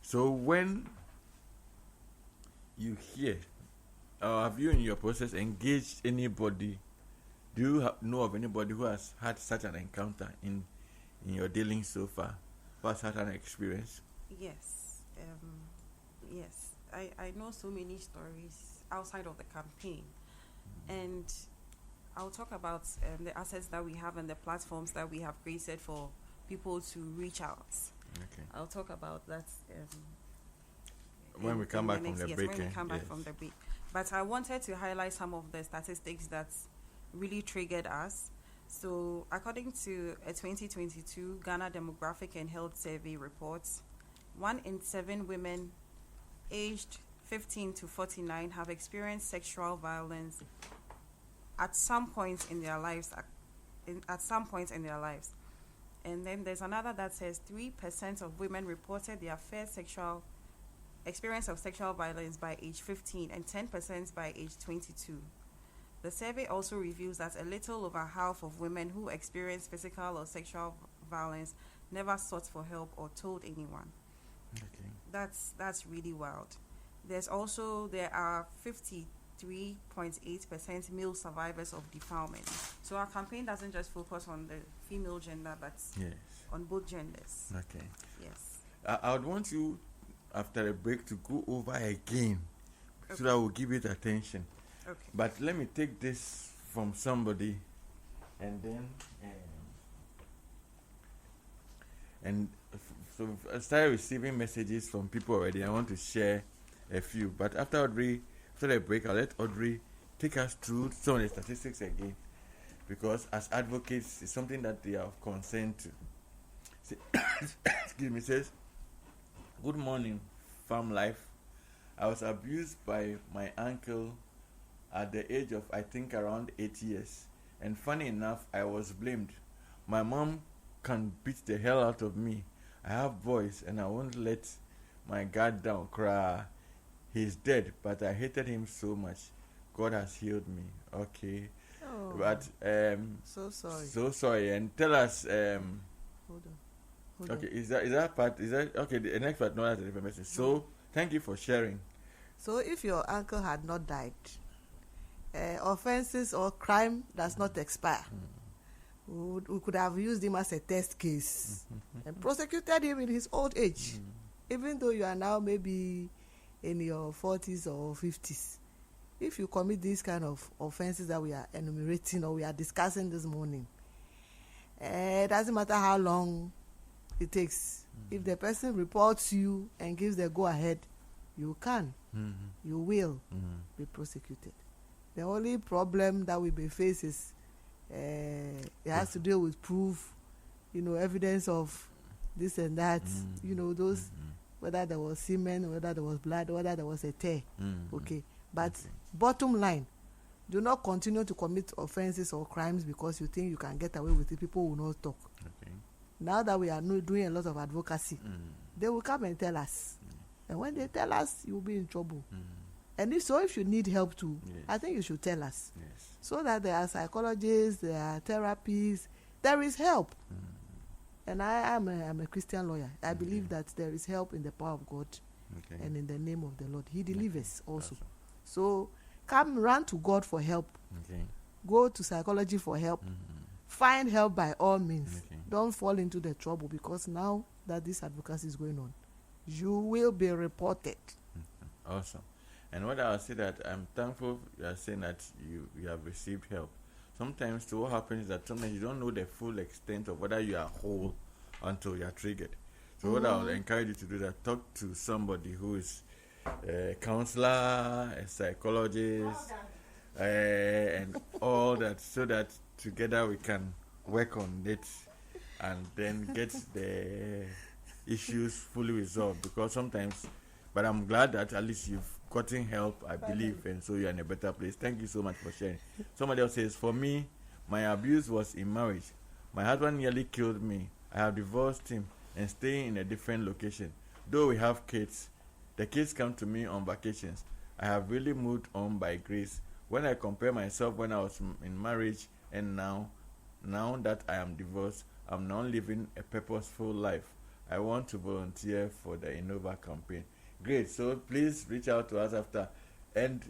So when you hear, or have you in your process engaged anybody? Do you know of anybody who has had such an encounter in your dealings so far? Who has had an experience? Yes. Yes. I know so many stories outside of the campaign. And I'll talk about the assets that we have and the platforms that we have created for people to reach out. Okay. I'll talk about that when we come back from the break. When we come back from the break. But I wanted to highlight some of the statistics that really triggered us. So according to a 2022 Ghana Demographic and Health Survey report, 1 in 7 women aged 15 to 49 have experienced sexual violence at some point in their lives. And then there's another that says 3% of women reported their first sexual experience of sexual violence by age 15 and 10% by age 22. The survey also reveals that a little over half of women who experience physical or sexual violence never sought for help or told anyone. Okay. That's really wild. There are 53.8% male survivors of defilement. So our campaign doesn't just focus on the female gender, but yes, on both genders. Okay. Yes. I would want you, after a break, to go over again, okay, so that we'll give it attention. Okay. But let me take this from somebody, and then so I started receiving messages from people already. I want to share a few, but after the break, I'll let Audrey take us through some of the statistics again, because as advocates, it's something that they are of concern to. Excuse me. Says, "Good morning, Farm Life. I was abused by my uncle at the age of, I think, around 8 years. And funny enough, I was blamed. My mom can beat the hell out of me. I have boys and I won't let my guard down. Cry. He's dead, but I hated him so much. God has healed me." Okay. Oh, but so sorry. So sorry. And tell us Hold on. okay, is that part, is that okay? The next part, no, that's a different message. So thank you for sharing. So if your uncle had not died, offenses or crime does not expire. We could have used him as a test case and prosecuted him in his old age, even though you are now maybe in your 40s or 50s. If you commit these kind of offenses that we are enumerating or we are discussing this morning, it doesn't matter how long it takes. If the person reports you and gives the go-ahead, you will be prosecuted. The only problem that we may face is it has to deal with proof, evidence of this and that, those, whether there was semen, whether there was blood, whether there was a tear. Okay. But bottom line, do not continue to commit offenses or crimes because you think you can get away with it. People will not talk. Okay. Now that we are doing a lot of advocacy, they will come and tell us. And when they tell us, you'll be in trouble. And if you need help too, I think you should tell us. So that there are psychologists, there are therapists, there is help. And I'm a Christian lawyer. I believe that there is help in the power of God and in the name of the Lord. He delivers also. So come run to God for help. Go to psychology for help. Find help by all means. Don't fall into the trouble, because now that this advocacy is going on, you will be reported. Awesome. And what I'll say that I'm thankful you are saying that you have received help. Sometimes what happens is that sometimes you don't know the full extent of whether you are whole until you are triggered. So what I would encourage you to do that, talk to somebody who is a counselor, a psychologist, and all that, so that together we can work on it and then get the issues fully resolved. Because sometimes, but I'm glad that at least you've gotten help, I believe, and so you're in a better place. Thank you so much for sharing. Somebody else says, for me, my abuse was in marriage. My husband nearly killed me. I have divorced him and staying in a different location. Though we have kids, the kids come to me on vacations. I have really moved on by grace. When I compare myself when I was in marriage and now that I am divorced, I'm now living a purposeful life. I want to volunteer for the Innova campaign. Great. So please reach out to us after. And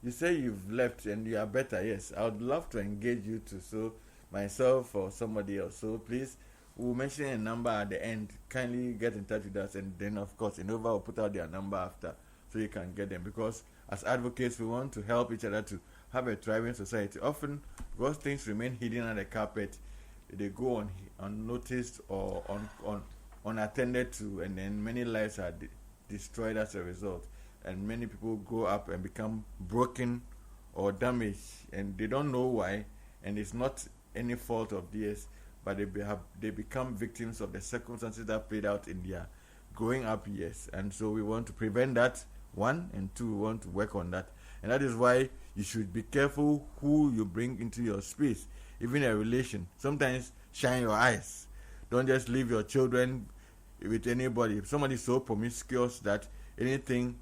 you say you've left and you are better. Yes, I would love to engage you too. So myself or somebody else. So please, we'll mention a number at the end. Kindly get in touch with us, and then of course Innova will put out their number after, so you can get them. Because as advocates, we want to help each other to have a thriving society. Often, because things remain hidden under the carpet, they go unnoticed or unattended to, and then many lives are destroyed as a result. And many people grow up and become broken or damaged, and they don't know why, and it's not any fault of theirs, but they become victims of the circumstances that played out in their growing up years. And so we want to prevent that, one, and two, we want to work on that. And that is why you should be careful who you bring into your space, even a relation. Sometimes shine your eyes. Don't just leave your children with anybody. If somebody is so promiscuous that anything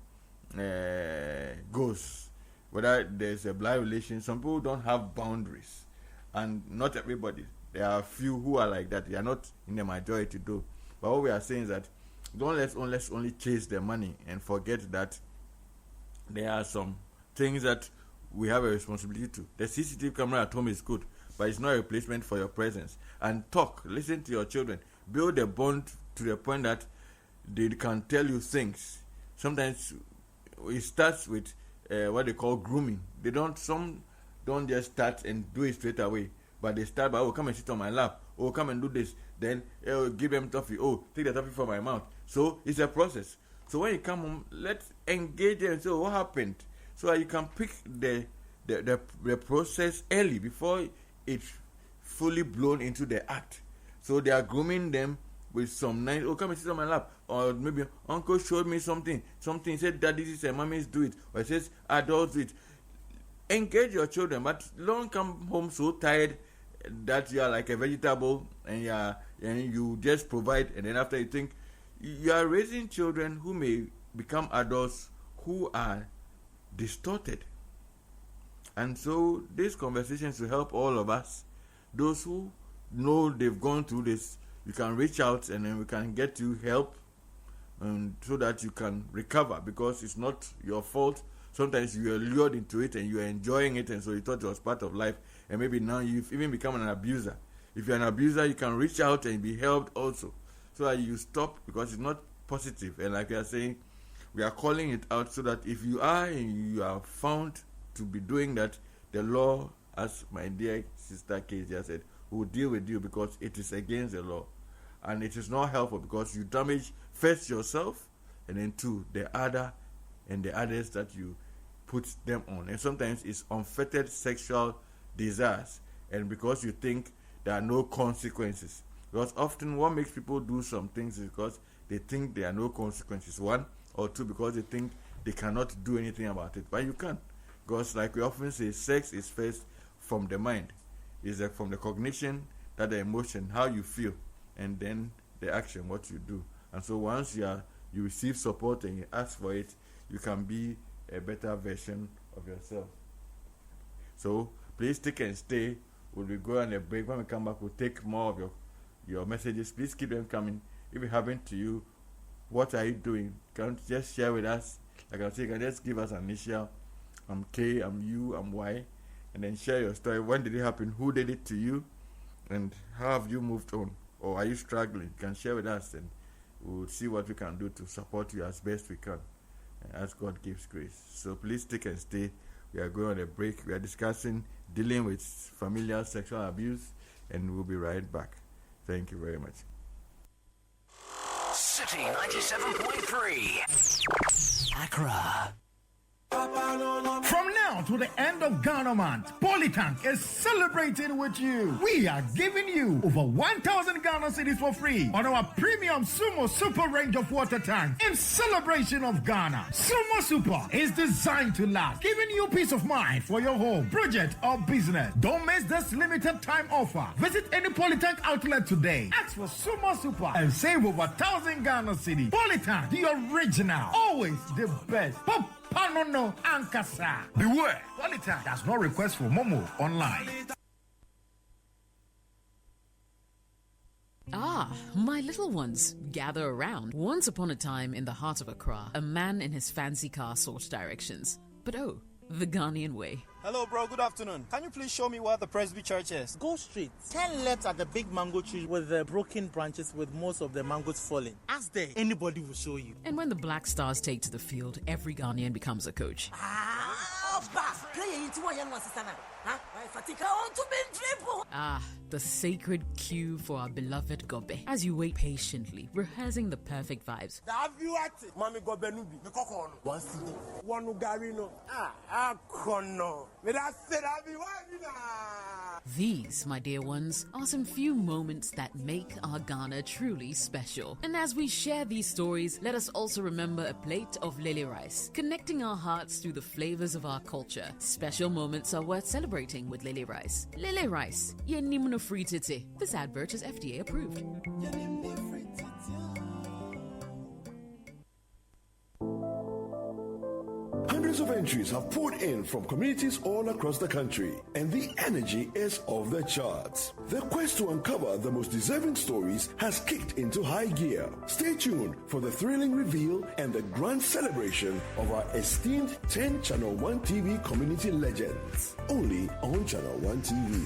goes, whether there's a blood relation, some people don't have boundaries, and not everybody. There are a few who are like that. They are not in the majority though. But what we are saying is that let's only chase the money and forget that there are some things that we have a responsibility to. The CCTV camera at home is good, but it's not a replacement for your presence. And listen to your children, build a bond to the point that they can tell you things. Sometimes it starts with what they call grooming. Some don't just start and do it straight away, but they start by, come and sit on my lap, come and do this, then give them toffee, take the toffee from my mouth. So it's a process. So when you come home, let's engage them and say, what happened? So that you can pick the process early before it's fully blown into the act. So they are grooming them with some nice, come and sit on my lap. Or maybe uncle showed me something. He said that this is a mommy's do it. Or it says adults do it. Engage your children, but don't come home so tired that you are like a vegetable and you just provide, and then after you think you are raising children who may become adults who are distorted. And so these conversations will help all of us. Those who know they've gone through this, you can reach out and then we can get you help, so that you can recover, because it's not your fault. Sometimes you are lured into it and you are enjoying it, and so you thought it was part of life, and maybe now you've even become an abuser. If you're an abuser, you can reach out and be helped also, so that you stop, because it's not positive. And like we are saying, we are calling it out, so that if you are and you are found to be doing that, the law, as my dear sister Kezia said, will deal with you, because it is against the law. And it is not helpful, because you damage first yourself, and then two, the other and the others that you put them on. And sometimes it's unfettered sexual desires, and because you think there are no consequences. Because often what makes people do some things is because they think there are no consequences. One, or two, because they think they cannot do anything about it. But you can. Because like we often say, sex is first from the mind. It's from the cognition, that the emotion, how you feel, and then the action, what you do. And so once you are you receive support and you ask for it, you can be a better version of yourself. So please take and stay. We'll be going on a break. When we come back, we'll take more of your messages. Please keep them coming. If it happened to you, what are you doing? Can you just share with us? Like I say, you can just give us an initial. I'm K, I'm U, I'm Y, and then share your story. When did it happen? Who did it to you? And how have you moved on? Or are you struggling? You can share with us, and we'll see what we can do to support you as best we can, as God gives grace. So please take and stay. We are going on a break. We are discussing dealing with familial sexual abuse, and we'll be right back. Thank you very much. City 97.3 Accra. From now to the end of Ghana month, Polytank is celebrating with you. We are giving you over 1,000 Ghana cedis for free on our premium Sumo Super range of water tanks in celebration of Ghana. Sumo Super is designed to last, giving you peace of mind for your home, project, or business. Don't miss this limited time offer. Visit any Polytank outlet today. Ask for Sumo Super and save over 1,000 Ghana cedis. Polytank, the original, always the best. Panono Ankasa. Beware, Polytank does not request for Momo online. Ah, my little ones, gather around. Once upon a time in the heart of Accra, a man in his fancy car sought directions. But oh, the Ghanaian way. Hello, bro. Good afternoon. Can you please show me where the Presby Church is? Go straight. 10 left at the big mango tree with the broken branches with most of the mangoes falling. Ask there. Anybody will show you. And when the Black Stars take to the field, every Ghanaian becomes a coach. Ah, the sacred cue for our beloved Gobe. As you wait patiently, rehearsing the perfect vibes. These, my dear ones, are some few moments that make our Ghana truly special. And as we share these stories, let us also remember a plate of lily rice, connecting our hearts through the flavors of our culture. Special moments are worth celebrating with lily rice. Lily rice, yenimno fritite. This advert is FDA approved. Hundreds of entries have poured in from communities all across the country, and the energy is off the charts. The quest to uncover the most deserving stories has kicked into high gear. Stay tuned for the thrilling reveal and the grand celebration of our esteemed 10 Channel 1 TV community legends. Only on Channel 1 TV.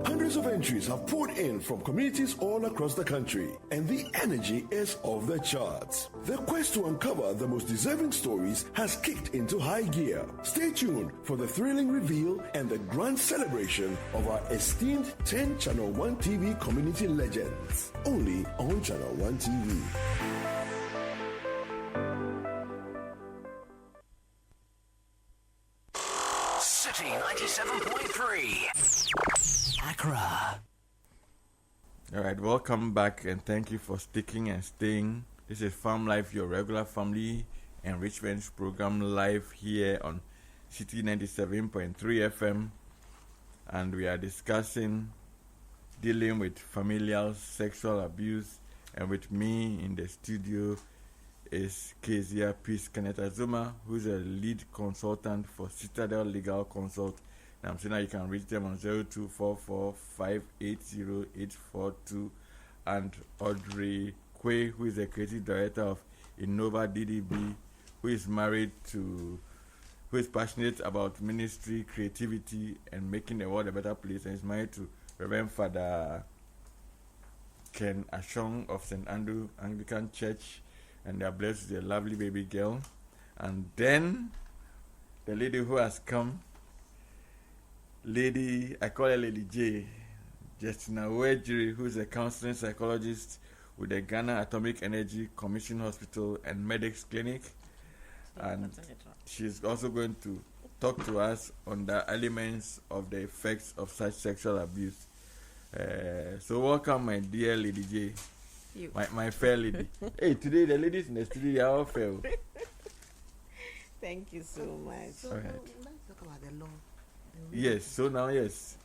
Hundreds of entries have poured in from communities all across the country, and the energy is off the charts. The quest to uncover the most deserving stories has kicked into high gear. Stay tuned for the thrilling reveal and the grand celebration of our esteemed 10 Channel 1 TV community legends. Only on Channel 1 TV. City 97.3 Accra. All right, welcome back, and thank you for sticking and staying. This is Farm Life, your regular family enrichment program, live here on City 97.3 FM, and we are discussing dealing with familial sexual abuse. And with me in the studio is Kezia Peace Kenneth Zuma, who is a lead consultant for Citadel Legal Consult. And I'm saying that you can reach them on 0244-580-842, and Audrey Quay, who is the creative director of Innova DDB, who is passionate about ministry, creativity, and making the world a better place, and is married to Reverend Father Ken Ashong of St. Andrew Anglican Church, and they are blessed with a lovely baby girl. And then the lady who has come, I call her Lady J, Justina Wejiri, who is a counseling psychologist with the Ghana Atomic Energy Commission Hospital and Medics Clinic. And she's also going to talk to us on the elements of the effects of such sexual abuse. So welcome, my dear Lady J, my fair lady. Hey, today the ladies in the studio are all fair. Thank you so much. So all right. let's talk about the law. Yes, so now, yes.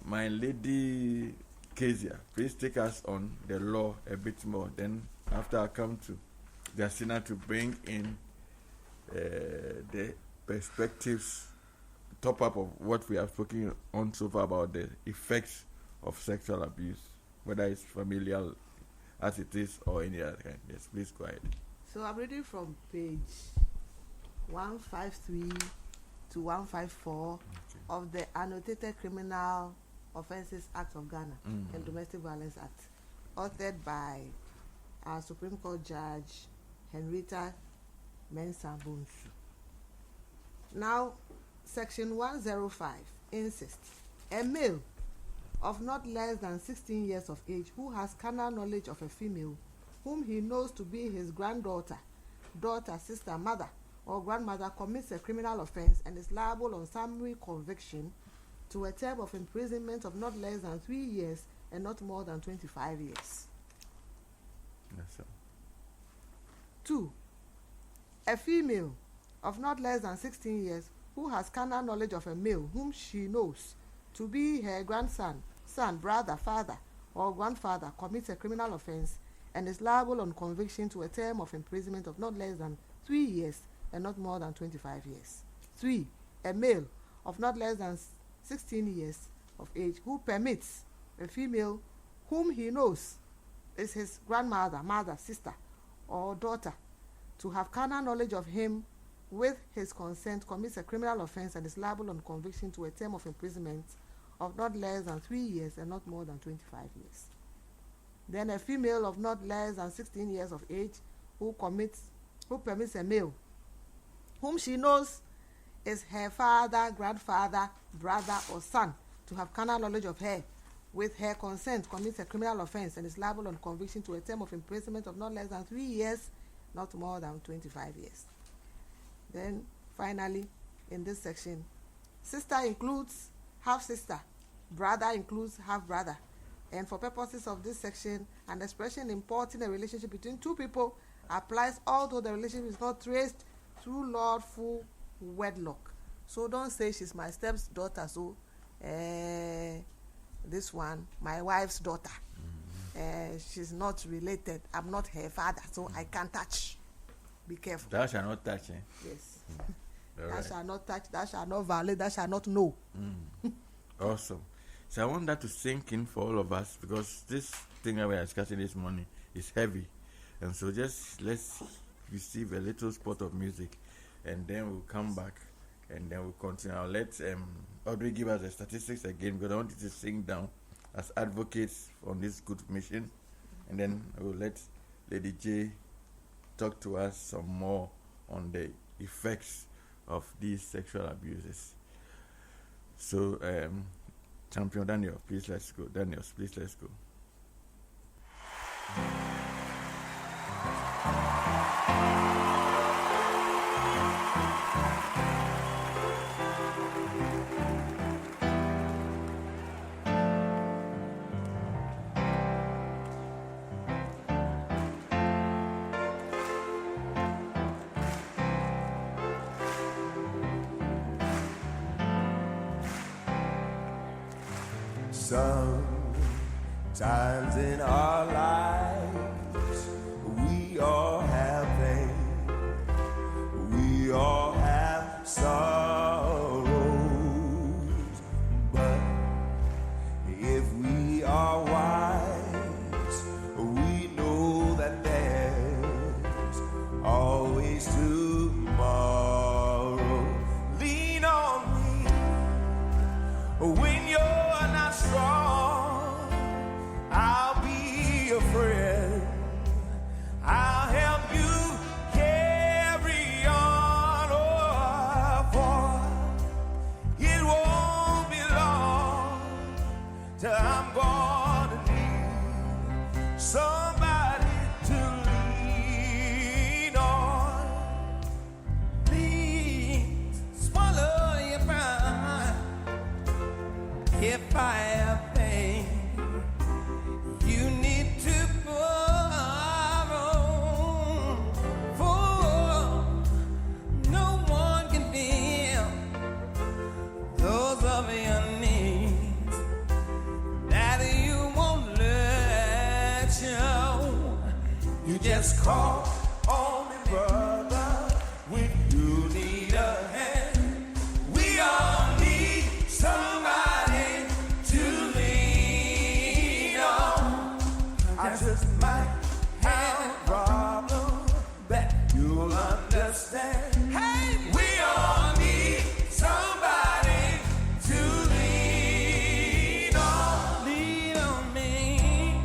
My lady Kezia, please take us on the law a bit more. Then, after I come to Justina to bring in the perspectives, top up of what we have spoken on so far about the effects of sexual abuse, whether it's familial as it is or any other kind. Yes, please go ahead. So I'm reading from page 153 to 154 of the Annotated Criminal Offences Act of Ghana and Domestic Violence Act, authored by our Supreme Court Judge Henrietta Mensah Bonsu. Now, Section 105 insists a male of not less than 16 years of age who has carnal knowledge of a female whom he knows to be his granddaughter, daughter, sister, mother, or grandmother commits a criminal offence and is liable on summary conviction to a term of imprisonment of not less than 3 years and not more than 25 years. Yes, sir. 2. A female of not less than 16 years who has carnal knowledge of a male whom she knows to be her grandson, son, brother, father, or grandfather commits a criminal offence and is liable on conviction to a term of imprisonment of not less than 3 years and not more than 25 years. 3. A male of not less than 16 years of age who permits a female whom he knows is his grandmother, mother, sister, or daughter to have carnal knowledge of him with his consent commits a criminal offence and is liable on conviction to a term of imprisonment of not less than 3 years and not more than 25 years. Then a female of not less than 16 years of age who permits a male whom she knows is her father, grandfather, brother, or son to have carnal knowledge of her with her consent commits a criminal offence and is liable on conviction to a term of imprisonment of not less than 3 years, not more than 25 years. Then finally, in this section, sister includes half-sister, brother includes half-brother. And for purposes of this section, an expression importing a relationship between two people applies although the relationship is not traced through lawful wedlock. So don't say she's my stepdaughter, so this one, my wife's daughter. She's not related. I'm not her father, so I can't touch. Be careful. Thou shalt not touch, eh? Yes. Thou right. Shall not touch, thou shalt not violate, thou shalt not know. Awesome. So I want that to sink in for all of us because this thing that we are discussing this morning is heavy. And so just let's receive a little spot of music and then we'll come back and then we'll continue. I'll let Audrey give us the statistics again because I want you to sing down as advocates on this good mission. And then I will let Lady J talk to us some more on the effects of these sexual abuses. So, Champion Daniel, please let's go. Daniels, please let's go. Sometimes in our lives we all have pain, we all have sorrows, but if we are wise, we know that there's always tomorrow. Lean on me when you're not strong, I'll be your friend. I'll help you carry on. Oh, for it won't be long till I'm gonna need somebody to lean on. Please swallow your pride. If I have pain, you need to borrow, for no one can feel those just call on me, brother, when you need a hand. We all need somebody to lean on. I just might have a problem that you'll understand. Hey, we all need somebody to lean on. Lean on me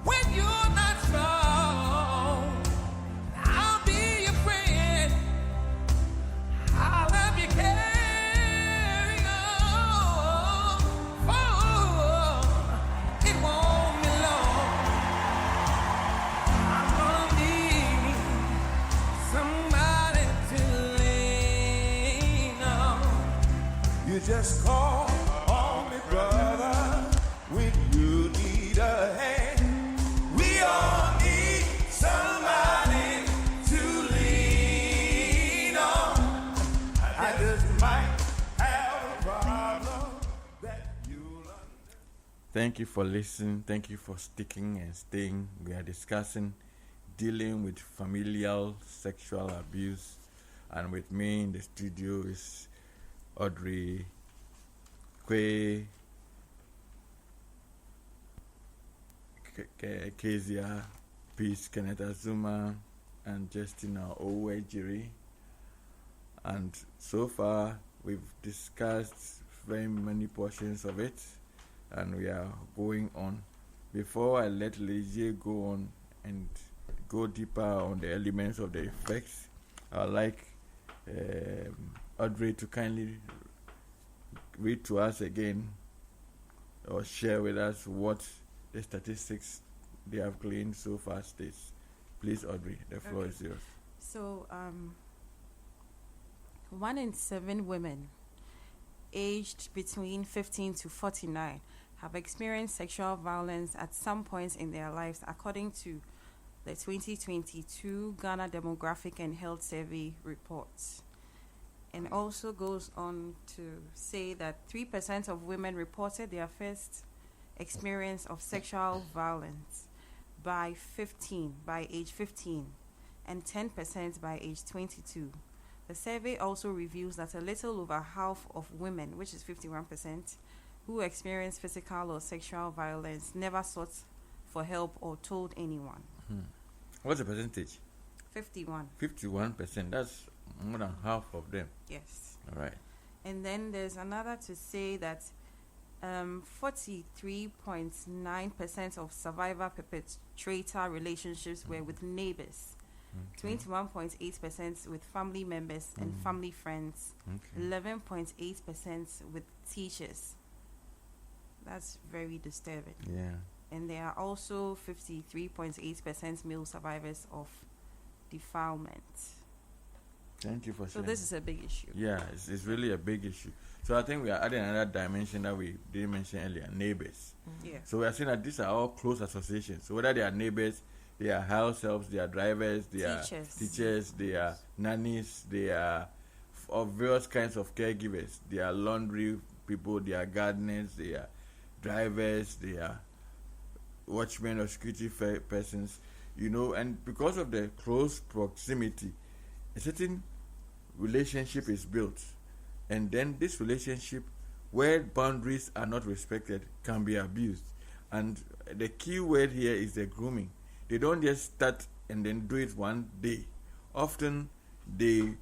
when you're not strong. I'll be your friend. I'll help you carry on. Oh, it won't be long. I'm gonna need somebody to lean on. You just call on me, brother, when you need a hand. We all need somebody to lean on. I just might have a problem that you'll understand. Thank you for listening. Thank you for sticking and staying. We are discussing dealing with familial sexual abuse, and with me in the studio is Audrey, Kwe, Kezia, Peace, Kenneth Azuma, and Justina Owejiri. And so far, we've discussed very many portions of it, and we are going on. Before I let Leje go on and go deeper on the elements of the effects, I'd like Audrey to kindly read to us again or share with us what the statistics they have gleaned so far states. Please, Audrey, the floor is yours. So, 1 in 7 women aged between 15 to 49 have experienced sexual violence at some point in their lives, according to the 2022 Ghana Demographic and Health Survey reports. And also goes on to say that 3% of women reported their first experience of sexual violence by age 15, and 10% by age 22. The survey also reveals that a little over half of women, which is 51%, who experience physical or sexual violence never sought for help or told anyone. What's the percentage? 51. 51%. That's more than half of them. Yes. All right. And then there's another to say that 43.9% of survivor perpetrator relationships were with neighbors, 21.8% with family members and family friends, 11.8% with teachers. That's very disturbing. Yeah. And there are also 53.8% male survivors of defilement. Thank you for So sharing. this is a big issue. Yeah, it's really a big issue. So I think we are adding another dimension that we didn't mention earlier, neighbors. Yeah. So we are saying that these are all close associations. So whether they are neighbors, they are house helps, they are drivers, they are teachers, they are nannies, they are of various kinds of caregivers. They are laundry people, they are gardeners, they are drivers, they are watchmen or security persons, you know, and because of the close proximity, a certain relationship is built, and then this relationship, where boundaries are not respected, can be abused. And the key word here is the grooming. They don't just start and then do it one day. Often they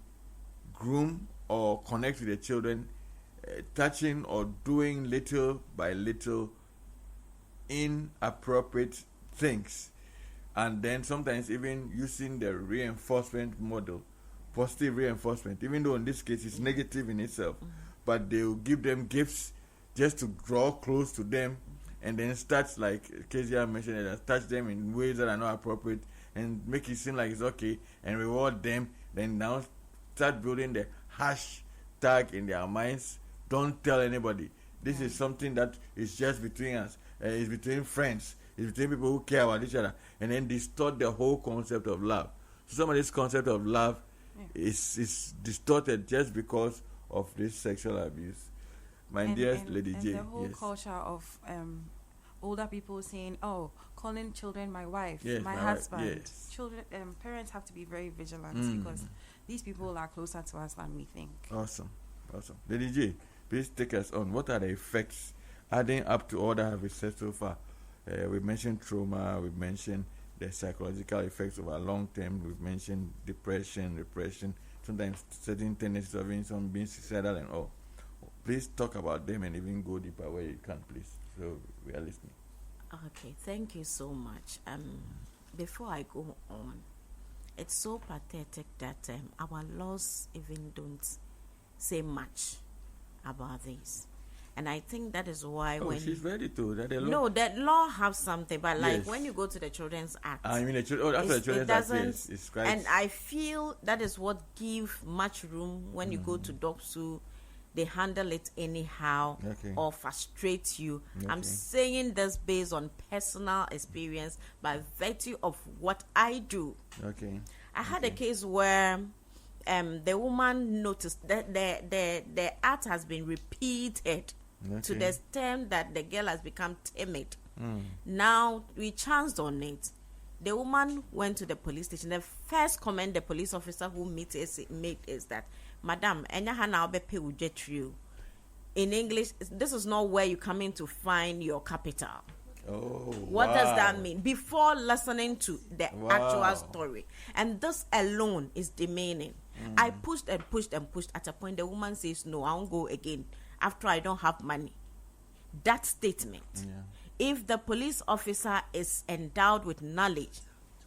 groom or connect with the children, touching or doing little by little inappropriate things, and then sometimes even using the reinforcement model, positive reinforcement, even though in this case it's negative in itself, but they will give them gifts just to draw close to them, and then start, like Kezia mentioned, and touch them in ways that are not appropriate and make it seem like it's okay and reward them. Then now start building the hashtag in their minds. Don't tell anybody. This is something that is just between us. It's between friends. It's between people who care about each other. And then distort the whole concept of love. So some of this concept of love is distorted just because of this sexual abuse. My dear Lady J. And the whole culture of older people saying, "Oh, calling children my wife, Yes, my my wife, husband." yes. Children, parents have to be very vigilant because these people are closer to us than we think. Awesome. Lady J, please take us on. What are the effects, adding up to all that we've said so far? We mentioned trauma, we've mentioned the psychological effects of our long term, we've mentioned depression, repression, sometimes certain tendencies of being some being suicidal and all. Please talk about them and even go deeper where you can, please. So we are listening. Okay, thank you so much. Before I go on, it's so pathetic that our laws even don't say much about this. And I think that is why she's ready to. That the law. No, that law have something, but like Yes. when you go to the Children's Act, I mean, after the Children's Act, yes, it's quite. and I feel that is what give much room when you go to DOPSU. They handle it anyhow or frustrate you. I'm saying this based on personal experience by virtue of what I do. I had a case where the woman noticed that the act has been repeated to the extent that the girl has become timid. Now we chanced on it. The woman went to the police station. The first comment the police officer who made is that, "Madam, in English, this is not where you come in to find your capital." What does that mean? Before listening to the actual story. And this alone is demeaning. I pushed and pushed and pushed. At a point, the woman says, "No, I won't go again after I don't have money." That statement. If the police officer is endowed with knowledge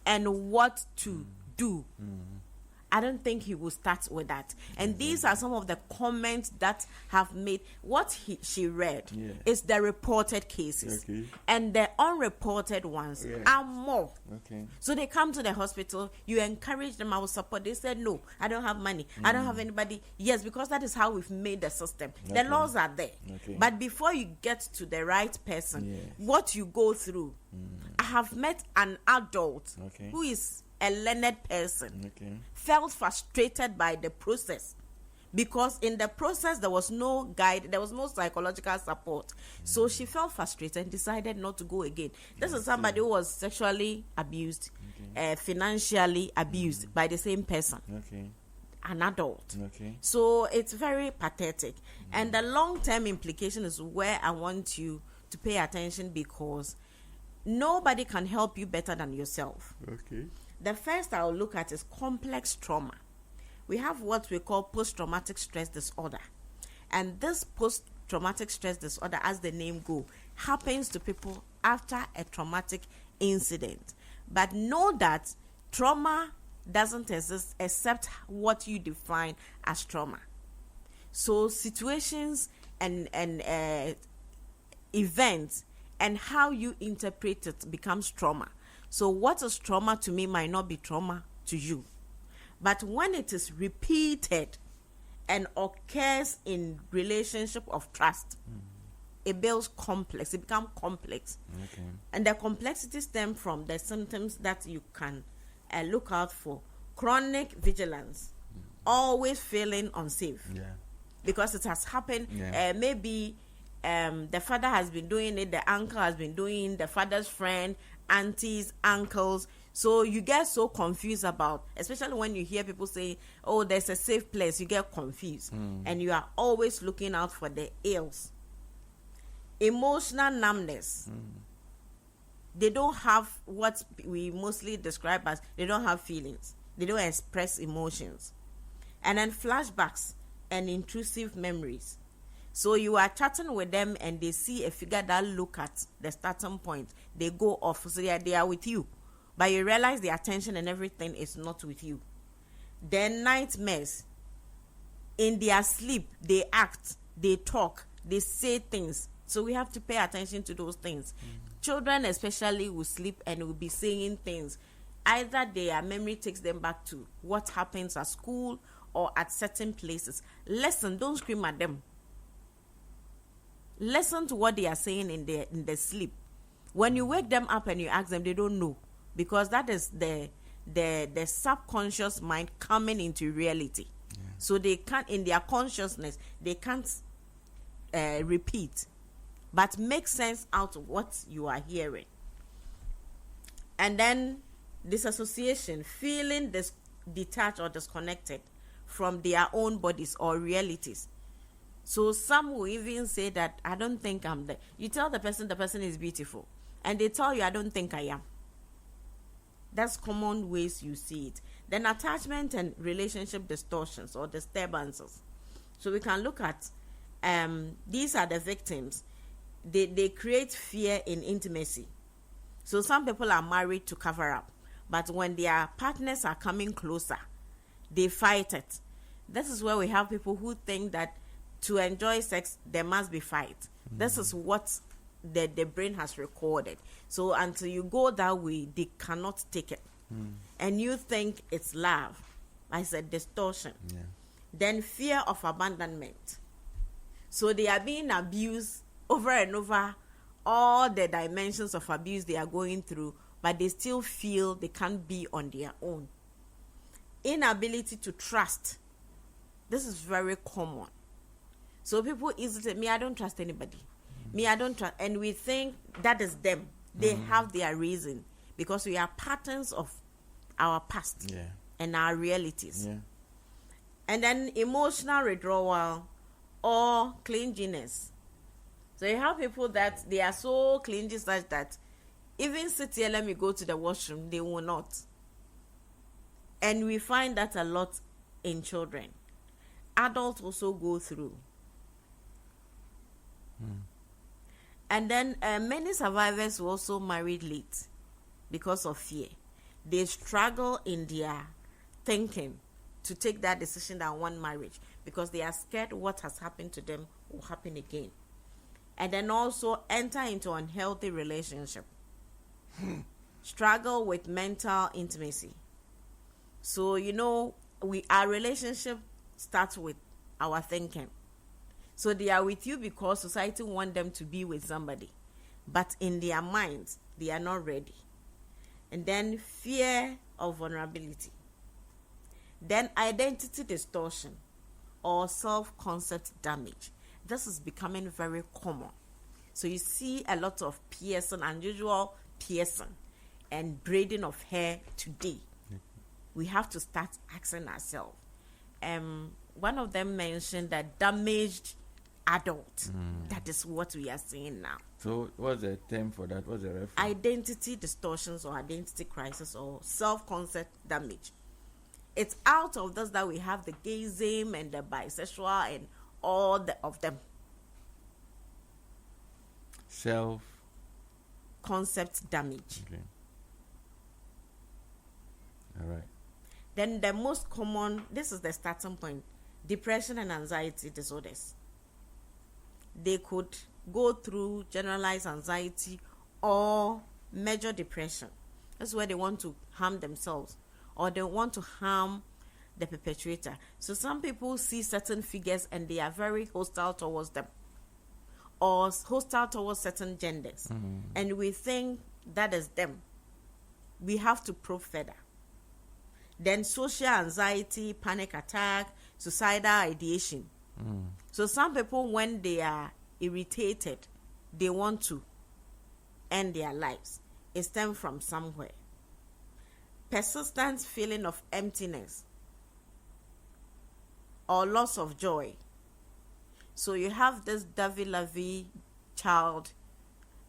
and what to do, I don't think he will start with that. And these are some of the comments that have made what she read is the reported cases. And the unreported ones are more. So they come to the hospital, you encourage them, I will support. They said, "No, I don't have money. I don't have anybody." Yes, because that is how we've made the system. The laws are there. But before you get to the right person, what you go through. I have met an adult who is a learned person, felt frustrated by the process because in the process there was no guide, there was no psychological support. So she felt frustrated and decided not to go again. This is somebody who was sexually abused, financially abused by the same person, an adult. So it's very pathetic. And the long-term implication is where I want you to pay attention, because nobody can help you better than yourself. The first I'll look at is complex trauma. We have what we call post-traumatic stress disorder. And this post-traumatic stress disorder, as the name goes, happens to people after a traumatic incident. But know that trauma doesn't exist except what you define as trauma. So situations and events and how you interpret it becomes trauma. So what is trauma to me might not be trauma to you. But when it is repeated and occurs in relationship of trust, it builds complex, it becomes complex. And the complexity stems from the symptoms that you can look out for. Chronic vigilance, always feeling unsafe. Because it has happened, maybe the father has been doing it, the uncle has been doing it, the father's friend, aunties, uncles. So you get so confused about, especially when you hear people say, "Oh, there's a safe place," you get confused. And you are always looking out for the ills. Emotional numbness. They don't have what we mostly describe as, they don't have feelings. They don't express emotions. And then flashbacks and intrusive memories. So you are chatting with them and they see a figure that look at the starting point. They go off. So they are with you. But you realize the attention and everything is not with you. Then nightmares. In their sleep, they act, they talk, they say things. So we have to pay attention to those things. Children especially will sleep and will be saying things. Either their memory takes them back to what happens at school or at certain places. Listen, don't scream at them. Listen to what they are saying in their sleep. When you wake them up and you ask them, they don't know, because that is the subconscious mind coming into reality. So they can't, in their consciousness, they can't repeat but make sense out of what you are hearing. And then disassociation, feeling detached or disconnected from their own bodies or realities. So some will even say that, I don't think I'm there. You tell the person is beautiful, and they tell you, I don't think I am. That's common ways you see it. Then attachment and relationship distortions or disturbances. So we can look at, these are the victims. They create fear in intimacy. So some people are married to cover up, but when their partners are coming closer, they fight it. This is where we have people who think that to enjoy sex, there must be fight. This is what the brain has recorded. So until you go that way, they cannot take it. And you think it's love. I said distortion. Yeah. Then fear of abandonment. So they are being abused over and over, all the dimensions of abuse they are going through, but they still feel they can't be on their own. Inability to trust. This is very common. So people easily say, me, I don't trust anybody. Me, I don't trust. And we think that is them. They have their reason, because we are patterns of our past and our realities. Yeah. And then emotional withdrawal or clinginess. So you have people that they are so clingy such that even sit here, let me go to the washroom, they will not. And we find that a lot in children. Adults also go through. And then many survivors were also married late because of fear. They struggle in their thinking to take that decision that one marriage, because they are scared what has happened to them will happen again. And then also enter into unhealthy relationship. Struggle with mental intimacy. So, our relationship starts with our thinking. So they are with you because society wants them to be with somebody. But in their minds, they are not ready. And then fear of vulnerability. Then identity distortion or self-concept damage. This is becoming very common. So you see a lot of piercing, unusual piercing and braiding of hair today. We have to start asking ourselves. One of them mentioned that damaged adult. That is what we are seeing now. So what's the term for that? What's the reference? Identity distortions or identity crisis or self-concept damage. It's out of this that we have the gayism and the bisexual and all of them. Self-concept damage. Okay. All right. Then the most common, this is the starting point, depression and anxiety disorders. They could go through generalized anxiety or major depression. That's where they want to harm themselves or they want to harm the perpetrator. So some people see certain figures and they are very hostile towards them or hostile towards certain genders. And we think that is them. We have to probe further. Then social anxiety, panic attack, suicidal ideation. So some people, when they are irritated, they want to end their lives. It stems from somewhere. Persistent feeling of emptiness or loss of joy. So you have this dovey-lovey child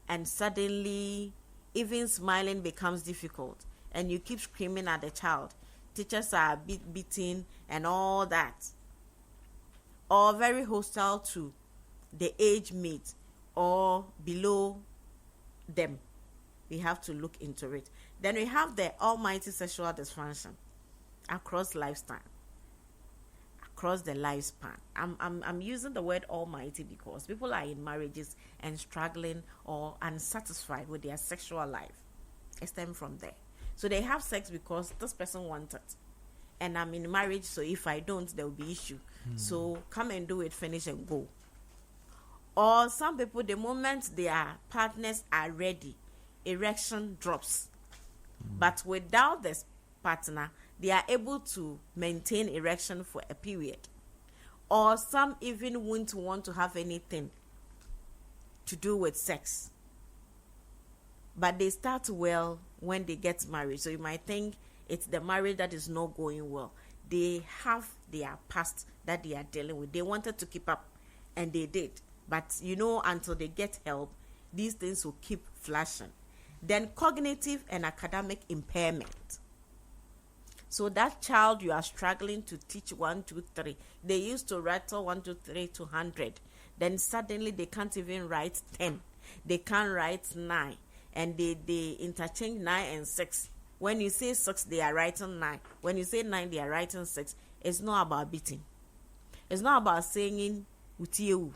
and suddenly even smiling becomes difficult and you keep screaming at the child. Teachers are beating and all that. Or very hostile to the age mate or below them. We have to look into it. Then we have the almighty sexual dysfunction across lifespan, across the lifespan. I'm using the word almighty because people are in marriages and struggling or unsatisfied with their sexual life. It stems from there. So they have sex because this person wanted. And I'm in marriage, so if I don't, there will be issue. So come and do it, finish and go. Or some people, the moment their partners are ready, erection drops. But without this partner, they are able to maintain erection for a period. Or some even won't want to have anything to do with sex. But they start well when they get married. So you might think it's the marriage that is not going well. They have their past that they are dealing with. They wanted to keep up, and they did. But until they get help, these things will keep flashing. Then cognitive and academic impairment. So that child you are struggling to teach 1, 2, 3. They used to rattle 1, 2, 3 to 100. Then suddenly they can't even write 10. They can't write 9. And they interchange 9 and 6. When you say 6, they are writing 9. When you say 9, they are writing 6. It's not about beating. It's not about saying utiewu.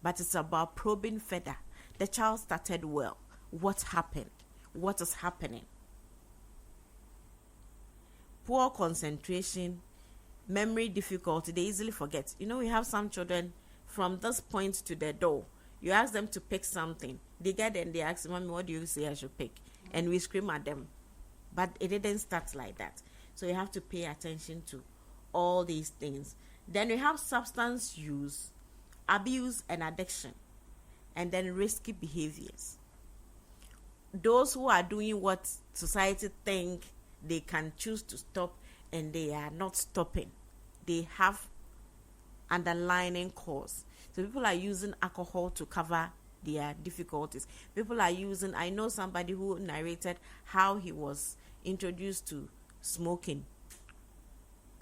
But it's about probing further. The child started well. What happened? What is happening? Poor concentration, memory difficulty, they easily forget. We have some children from this point to the door. You ask them to pick something. They get there and they ask, Mommy, what do you say I should pick? And we scream at them. But it didn't start like that. So you have to pay attention to all these things. Then we have substance use, abuse, and addiction. And then risky behaviors. Those who are doing what society think they can choose to stop, and they are not stopping. They have underlying cause. So people are using alcohol to cover their difficulties. People are using, I know somebody who narrated how he was introduced to smoking,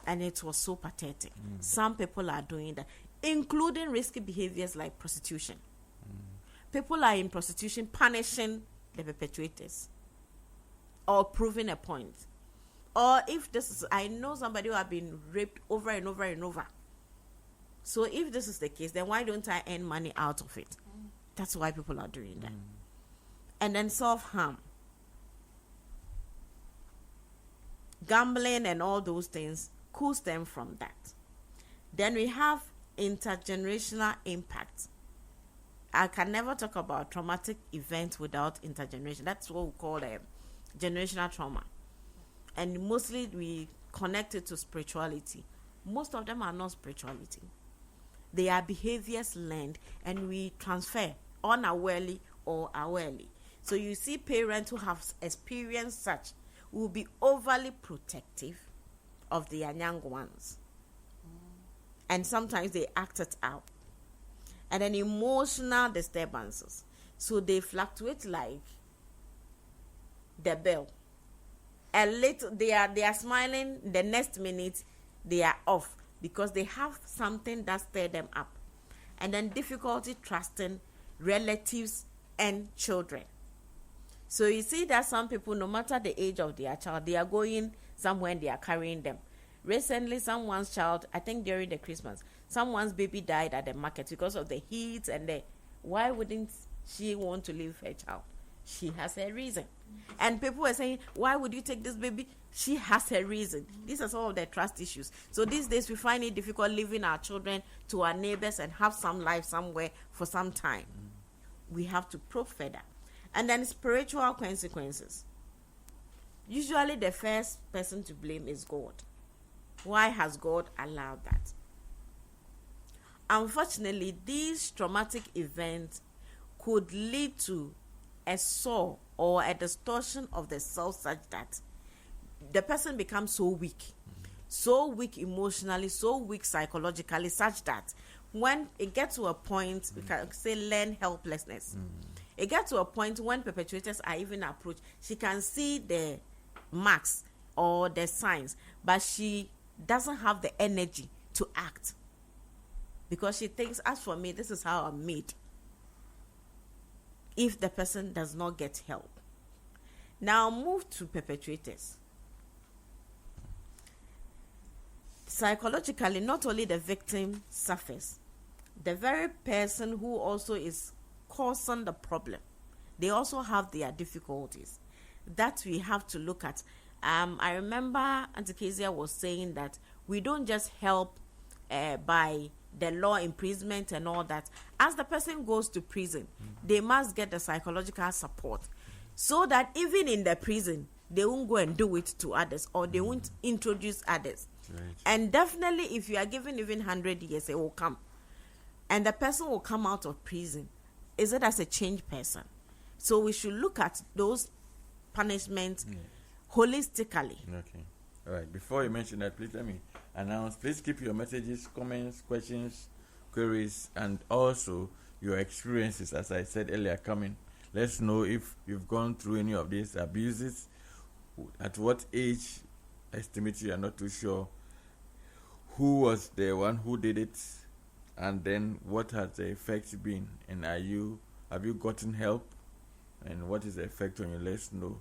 and it was so pathetic. Some people are doing that, including risky behaviors like prostitution. People are in prostitution punishing the perpetrators or proving a point. Or if this is, I know somebody who have been raped over and over and over. So if this is the case, then why don't I earn money out of it? That's why people are doing that. And then self-harm. Gambling and all those things could stem from that. Then we have intergenerational impact. I can never talk about traumatic events without intergeneration. That's what we call generational trauma. And mostly we connect it to spirituality. Most of them are not spirituality. They are behaviors learned, and we transfer unawarely or awarely. So you see parents who have experienced such will be overly protective of their young ones. And sometimes they act it out. And then emotional disturbances. So they fluctuate like the bell. A little, they are smiling, the next minute they are off because they have something that stir them up. And then difficulty trusting relatives and children. So you see that some people, no matter the age of their child, they are going somewhere and they are carrying them. Recently, someone's child, I think during the Christmas, someone's baby died at the market because of the heat and why wouldn't she want to leave her child? She has a reason. And people were saying, why would you take this baby? She has a reason. These are some of the trust issues. So these days we find it difficult leaving our children to our neighbors and have some life somewhere for some time. We have to probe further. And then spiritual consequences. Usually the first person to blame is God. Why has God allowed that? Unfortunately, these traumatic events could lead to a soul or a distortion of the soul such that the person becomes so weak emotionally, so weak psychologically, such that when it gets to a point, we can say learn helplessness. It gets to a point when perpetrators are even approached, she can see the marks or the signs, but she doesn't have the energy to act because she thinks, as for me, this is how I'm made. If the person does not get help. Now move to perpetrators. Psychologically, not only the victim suffers, the very person who also is causing the problem, they also have their difficulties that we have to look at. I remember Auntie Kezia was saying that we don't just help by the law imprisonment and all that. As the person goes to prison, they must get the psychological support so that even in the prison, they won't go and do it to others or they won't introduce others. Right. And definitely if you are given even 100 years, it will come. and the person will come out of prison, is it as a changed person? So we should look at those punishments holistically. Okay. All right. Before you mention that, please let me announce. Please keep your messages, comments, questions, queries, and also your experiences, as I said earlier, coming. Let's know if you've gone through any of these abuses, at what age, estimate you are not too sure, who was the one who did it, and then what has the effect been, and have you gotten help, and what is the effect on you? Let's know,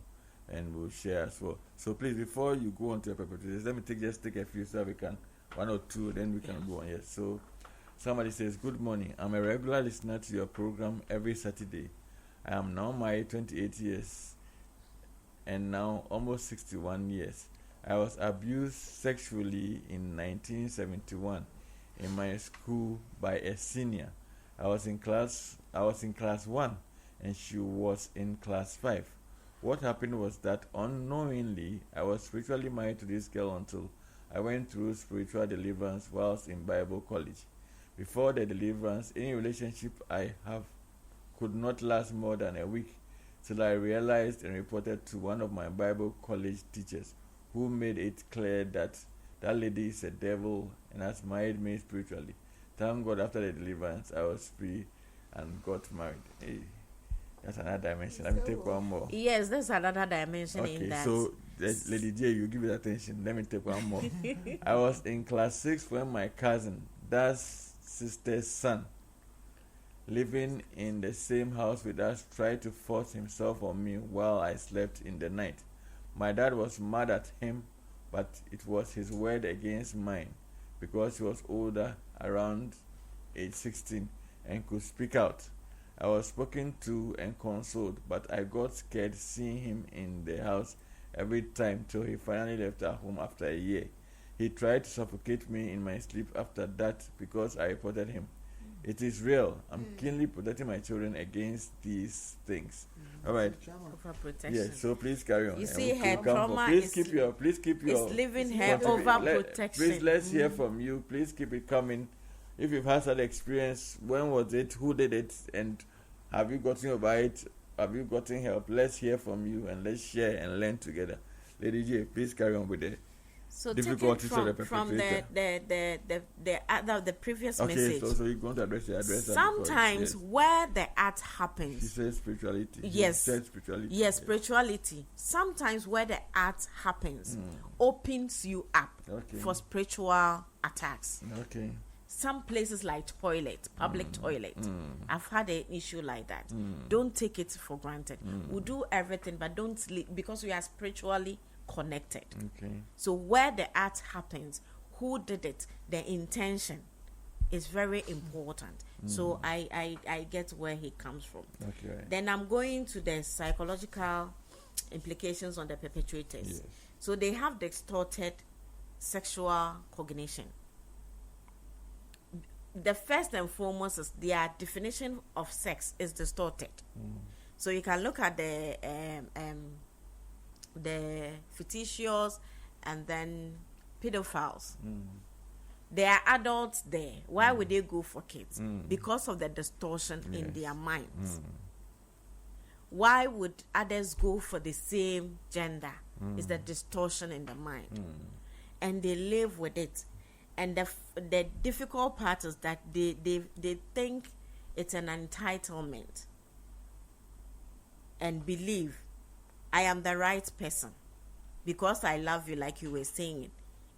and we'll share as well. So please, before you go on to your perpetrators, let me just take a few so we can, one or two, then we can go on. Yes. So somebody says, good morning, I'm a regular listener to your program every Saturday. I am now married 28 years and now almost 61 years. I was abused sexually in 1971 in my school by a senior. I was in class 1 and she was in class 5. What happened was that unknowingly I was spiritually married to this girl until I went through spiritual deliverance whilst in Bible college. Before the deliverance, any relationship I have could not last more than a week till I realized and reported to one of my Bible college teachers, who made it clear that that lady is a devil and has married me spiritually. Thank God, after the deliverance, I was free and got married. Hey, that's another dimension. Let me take one more. Yes, there's another dimension in that. So, Lady J, you give it attention. Let me take one more. I was in class 6 when my cousin, that's sister's son, living in the same house with us, tried to force himself on me while I slept in the night. My dad was mad at him, but it was his word against mine because he was older, around age 16, and could speak out. I was spoken to and consoled, but I got scared seeing him in the house every time till he finally left our home after a year. He tried to suffocate me in my sleep after that because I reported him. It is real. I'm keenly protecting my children against these things. All right. Yes. So please carry on. You see, her trauma is keep your. It's leaving her over protection. Please, let's hear from you. Please keep it coming. If you've had that experience, when was it? Who did it? And have you gotten over it? Have you gotten help? Let's hear from you and let's share and learn together. Lady J, please carry on with it. So difficulties from the previous message. Okay, so you're going to address sometimes that where the act happens. She says spirituality. Yes. She said spirituality. Yes, spirituality. Sometimes where the act happens opens you up for spiritual attacks. Okay. Some places like public toilet. I've had an issue like that. Don't take it for granted. We'll do everything, but don't sleep because we are spiritually connected. Okay. So where the act happens, who did it, the intention is very important. So I get where he comes from. Okay. Then I'm going to the psychological implications on the perpetrators. Yes. So they have distorted sexual cognition. The first and foremost is their definition of sex is distorted. So you can look at the fictitious and then pedophiles. There are adults there. Why would they go for kids? Because of the distortion in their minds. Why would others go for the same gender? It's the distortion in the mind. And they live with it. And the difficult part is that they think it's an entitlement and believe I am the right person because I love you, like you were saying.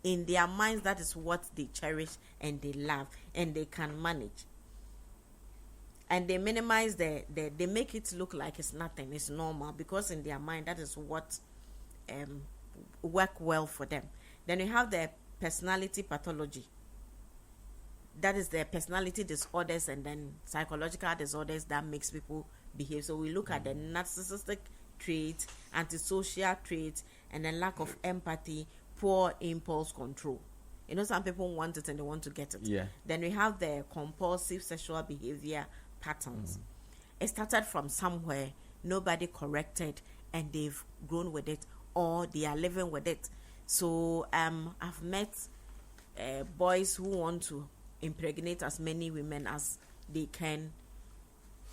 In their minds, that is what they cherish and they love and they can manage. And they minimize they make it look like it's nothing, it's normal, because in their mind that is what work well for them. Then you have the personality pathology. That is the personality disorders and then psychological disorders that makes people behave. So we look at the narcissistic traits, antisocial traits, and then lack of empathy, poor impulse control. You know, some people want it and they want to get it. Yeah. Then we have the compulsive sexual behavior patterns. It started from somewhere, nobody corrected, and they've grown with it, or they are living with it. So I've met boys who want to impregnate as many women as they can,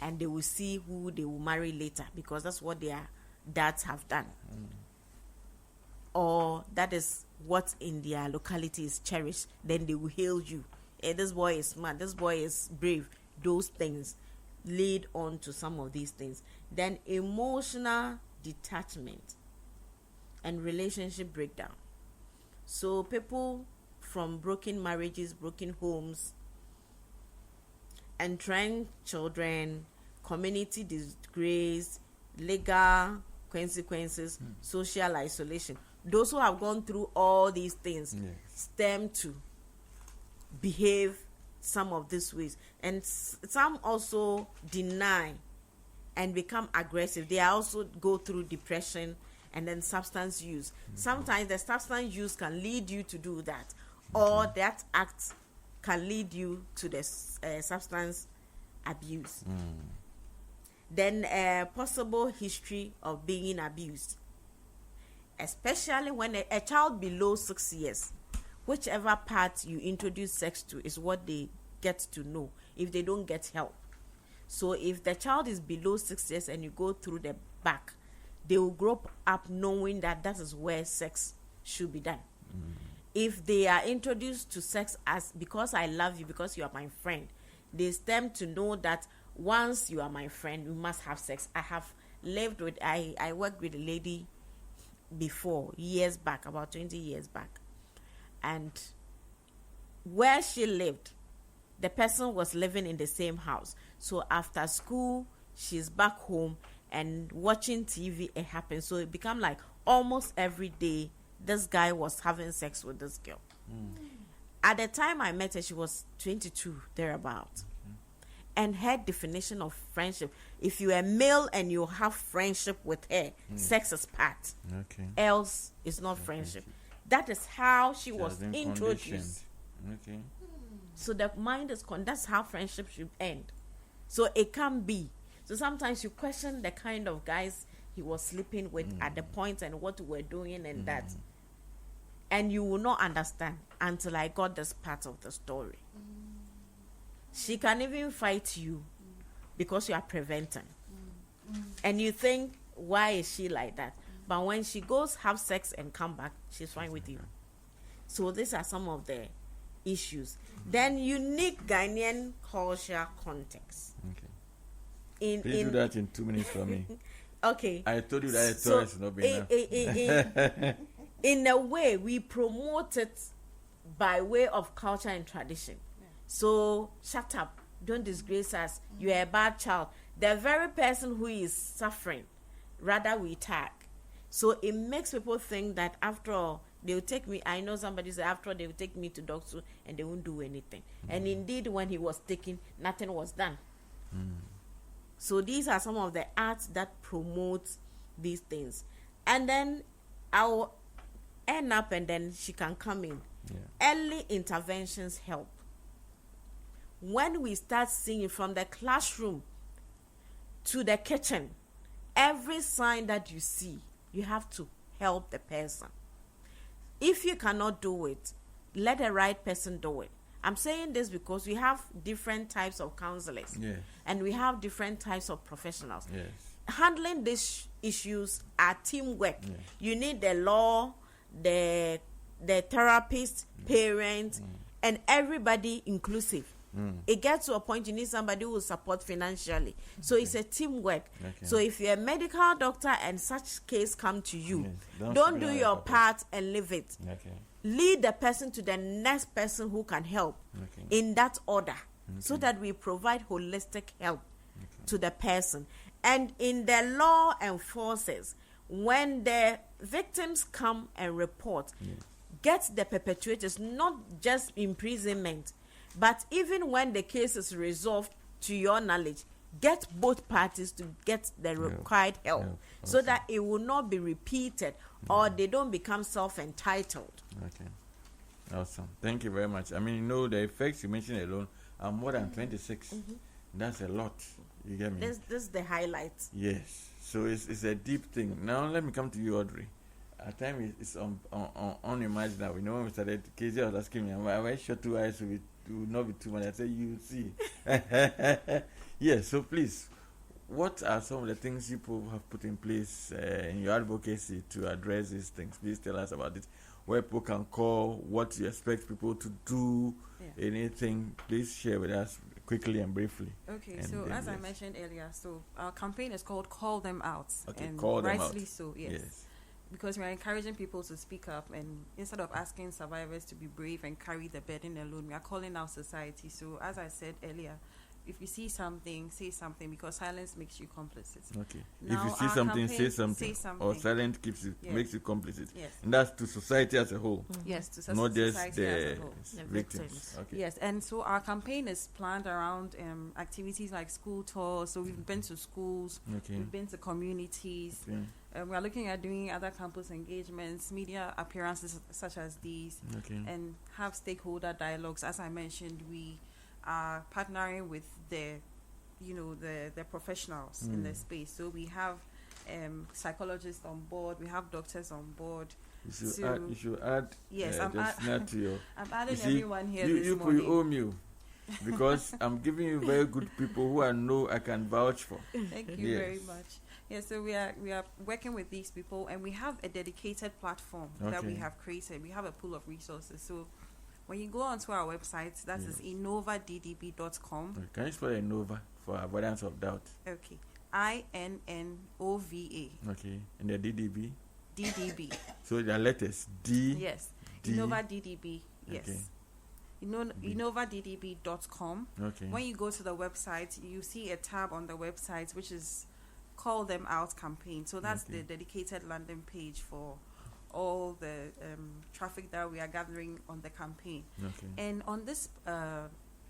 and they will see who they will marry later, because that's what their dads have done. Or that is what in their locality is cherished. Then they will hail you. Hey, this boy is smart, this boy is brave. Those things lead on to some of these things. Then emotional detachment and relationship breakdown. So people from broken marriages, broken homes, entrenched children, community disgrace, legal consequences, social isolation. Those who have gone through all these things stem to behave some of these ways. And some also deny and become aggressive. They also go through depression and then substance use. Sometimes the substance use can lead you to do that, or that act can lead you to the substance abuse. Then possible history of being abused, especially when a child below 6 years, whichever part you introduce sex to is what they get to know if they don't get help. So if the child is below 6 years and you go through the back, they will grow up knowing that that is where sex should be done. If they are introduced to sex as because I love you, because you are my friend, they stem to know that once you are my friend, we must have sex. I worked with a lady before, years back, about 20 years back. And where she lived, the person was living in the same house. So after school, she's back home and watching TV, it happens. So it became like almost every day, this guy was having sex with this girl. At the time I met her, she was 22, thereabout. And her definition of friendship, if you are male and you have friendship with her, sex is part. Else it's not friendship. That is how she was introduced. So the mind is that's how friendship should end. So it can be. So sometimes you question the kind of guys he was sleeping with at the point and what we're doing and that. And you will not understand until I got this part of the story. She can even fight you because you are preventing. And you think, why is she like that? But when she goes have sex and come back, she's fine with you. So these are some of the issues. Then unique Ghanaian culture context. Please do that in 2 minutes for me. Okay. I told you that a tourist is not being enough. In a way, we promote it by way of culture and tradition. So shut up, don't disgrace us. You are a bad child. The very person who is suffering, rather we tag. So it makes people think that after all, they will take me. I know somebody said after all, they will take me to doctor and they won't do anything. And indeed, when he was taken, nothing was done. So these are some of the arts that promote these things. And then I'll end up and then she can come in. Early interventions help. When we start seeing from the classroom to the kitchen, every sign that you see, you have to help the person. If you cannot do it, let the right person do it. I'm saying this because we have different types of counselors and we have different types of professionals. Handling these issues are teamwork. You need the law, the therapist, parents, and everybody inclusive. It gets to a point you need somebody who will support financially. So it's a teamwork. So if you're a medical doctor and such case come to you, don't do your part and leave it. Lead the person to the next person who can help in that order, so that we provide holistic help to the person. And in the law enforcers, when the victims come and report, get the perpetrators, not just imprisonment, but even when the case is resolved to your knowledge, get both parties to get the required help so that it will not be repeated or they don't become self-entitled. Awesome. Thank you very much. I mean, the effects you mentioned alone are more than 26. That's a lot. You get me? This is the highlight. Yes. So it's a deep thing. Now let me come to you, Audrey. At times it's unimaginable. When we started, KJ was asking me, am I shut 2 eyes with will not be too much. I say you see. Yes, so please, what are some of the things people have put in place in your advocacy to address these things? Please tell us about it. Where people can call, what you expect people to do, anything. Please share with us quickly and briefly. Okay, so as I mentioned earlier, so our campaign is called Call Them Out. Okay, and call them out. rightly so, yes. Because we're encouraging people to speak up, and instead of asking survivors to be brave and carry the burden alone, we are calling out society. So as I said earlier, if you see something, say something, because silence makes you complicit. Okay. Now, if you see something, say something. Or silence makes you complicit. Yes. And that's to society as a whole. Yes, to not society just the as a whole. victims. Okay. Yes, and so our campaign is planned around activities like school tours. So we've been to schools, we've been to communities. We are looking at doing other campus engagements, media appearances such as these, and have stakeholder dialogues. As I mentioned, we are partnering with the professionals in the space. So we have psychologists on board, we have doctors on board. You should add. Yes, I'm adding everyone here this morning. You owe me, because I'm giving you very good people who I know I can vouch for. Thank you very much. Yes, so we are working with these people, and we have a dedicated platform that we have created. We have a pool of resources. So when you go onto our website, that is innovaddb.com. Can you spell Innova for avoidance of doubt? Okay. INNOVA. Okay. And the DDB? DDB. So the letters D. Yes. Innova DDB. Yes. Okay. Innovaddb.com. Okay. When you go to the website, you see a tab on the website which is Call Them Out campaign. So that's the dedicated landing page for all the traffic that we are gathering on the campaign. And on this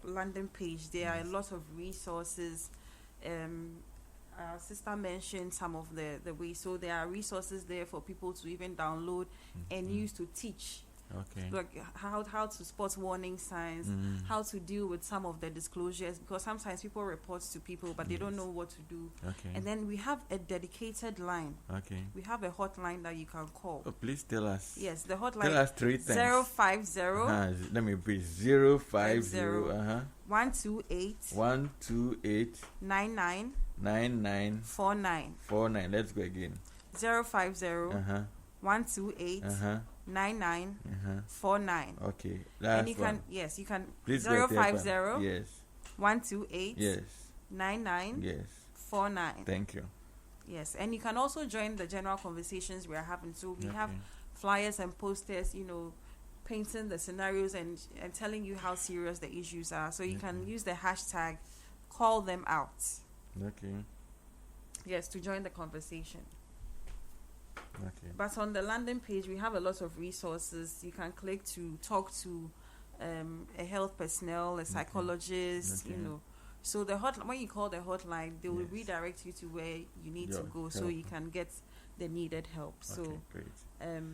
landing page, there are a lot of resources. Our sister mentioned some of the ways. So there are resources there for people to even download and use to teach. Like how to spot warning signs, how to deal with some of the disclosures, because sometimes people report to people but they don't know what to do. And then we have a dedicated line. We have a hotline that you can call. Oh, please tell us. Yes, the hotline. Tell us 3 times. 050. Let me repeat. 050. 128. 128. 99. 99. 49. 49. Let's go again. 050. 128. 9949. Okay, that's and you can you can please 050 yes 128 yes 99 yes 49. Thank you. Yes, and you can also join the general conversations we are having. So we have flyers and posters, painting the scenarios and telling you how serious the issues are. So you can use the hashtag Call Them Out. Yes, to join the conversation. But on the landing page, we have a lot of resources. You can click to talk to a health personnel, a psychologist, So the hotline, when you call the hotline, they will redirect you to where you need to go, so you can get the needed help. So, great.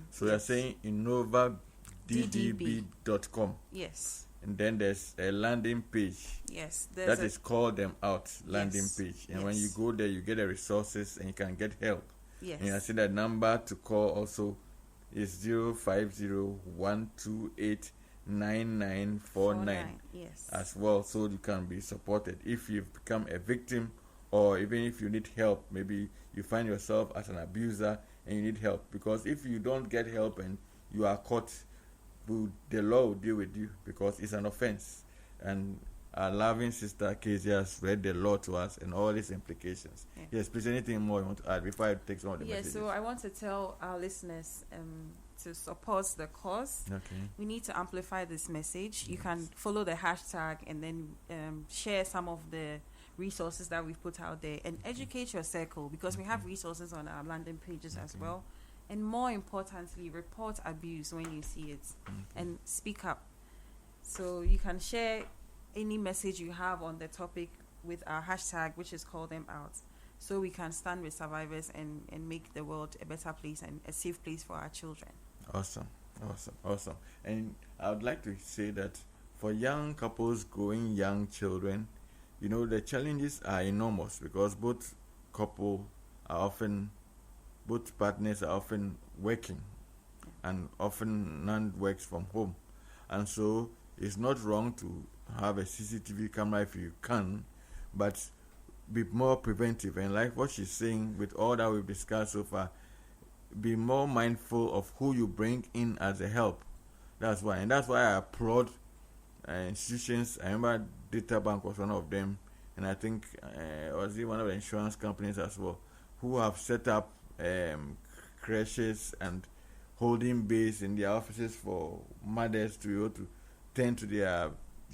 So you're saying innovaddb.com. Yes. And then there's a landing page. Yes. That is Call Them Out landing page. And when you go there, you get the resources and you can get help. Yes. And I see that number to call also is 050-128-9949. Yes. As well, so you can be supported if you've become a victim, or even if you need help. Maybe you find yourself as an abuser and you need help, because if you don't get help and you are caught, the law will deal with you, because it's an offense. And our loving sister Casey has read the law to us and all its implications. Yes, please, anything more you want to add before I take some of the messages? So I want to tell our listeners to support the cause. We need to amplify this message. You can follow the hashtag and then share some of the resources that we've put out there, and educate your circle, because we have resources on our landing pages as well. And more importantly, report abuse when you see it and speak up. So you can share any message you have on the topic with our hashtag, which is Call Them Out, so we can stand with survivors and make the world a better place and a safe place for our children. Awesome. And I would like to say that for young couples growing young children, the challenges are enormous, because both partners are often working, and often none works from home. And so It's not wrong to have a CCTV camera if you can, but be more preventive. And like what she's saying, with all that we've discussed so far, be more mindful of who you bring in as a help. That's why I applaud institutions. I remember Data Bank was one of them, and I think was it one of the insurance companies as well, who have set up creches and holding base in their offices for mothers to be able to tend to their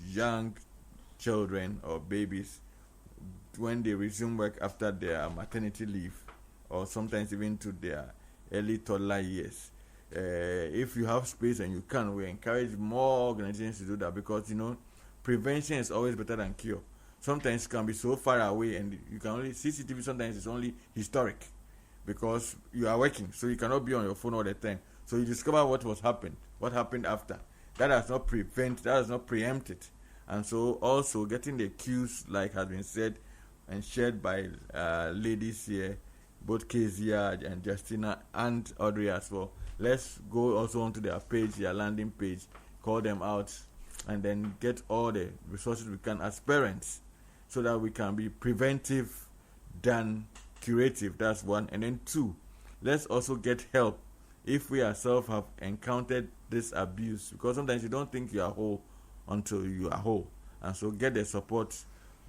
young children or babies when they resume work after their maternity leave, or sometimes even to their early toddler years. If you have space and you can, we encourage more organizations to do that, because prevention is always better than cure. Sometimes it can be so far away, and you can only CCTV. Sometimes it's only historic because you are working, so you cannot be on your phone all the time. So you discover what happened after. That does not preempt it. And so also getting the cues, like has been said and shared by ladies here, both Kezia and Justina and Audrey as well. Let's go also onto their page, their landing page, call them out, and then get all the resources we can as parents, so that we can be preventive than curative. That's one. And then two, let's also get help if we ourselves have encountered this abuse, because sometimes you don't think you are whole until you are whole. And so get the support,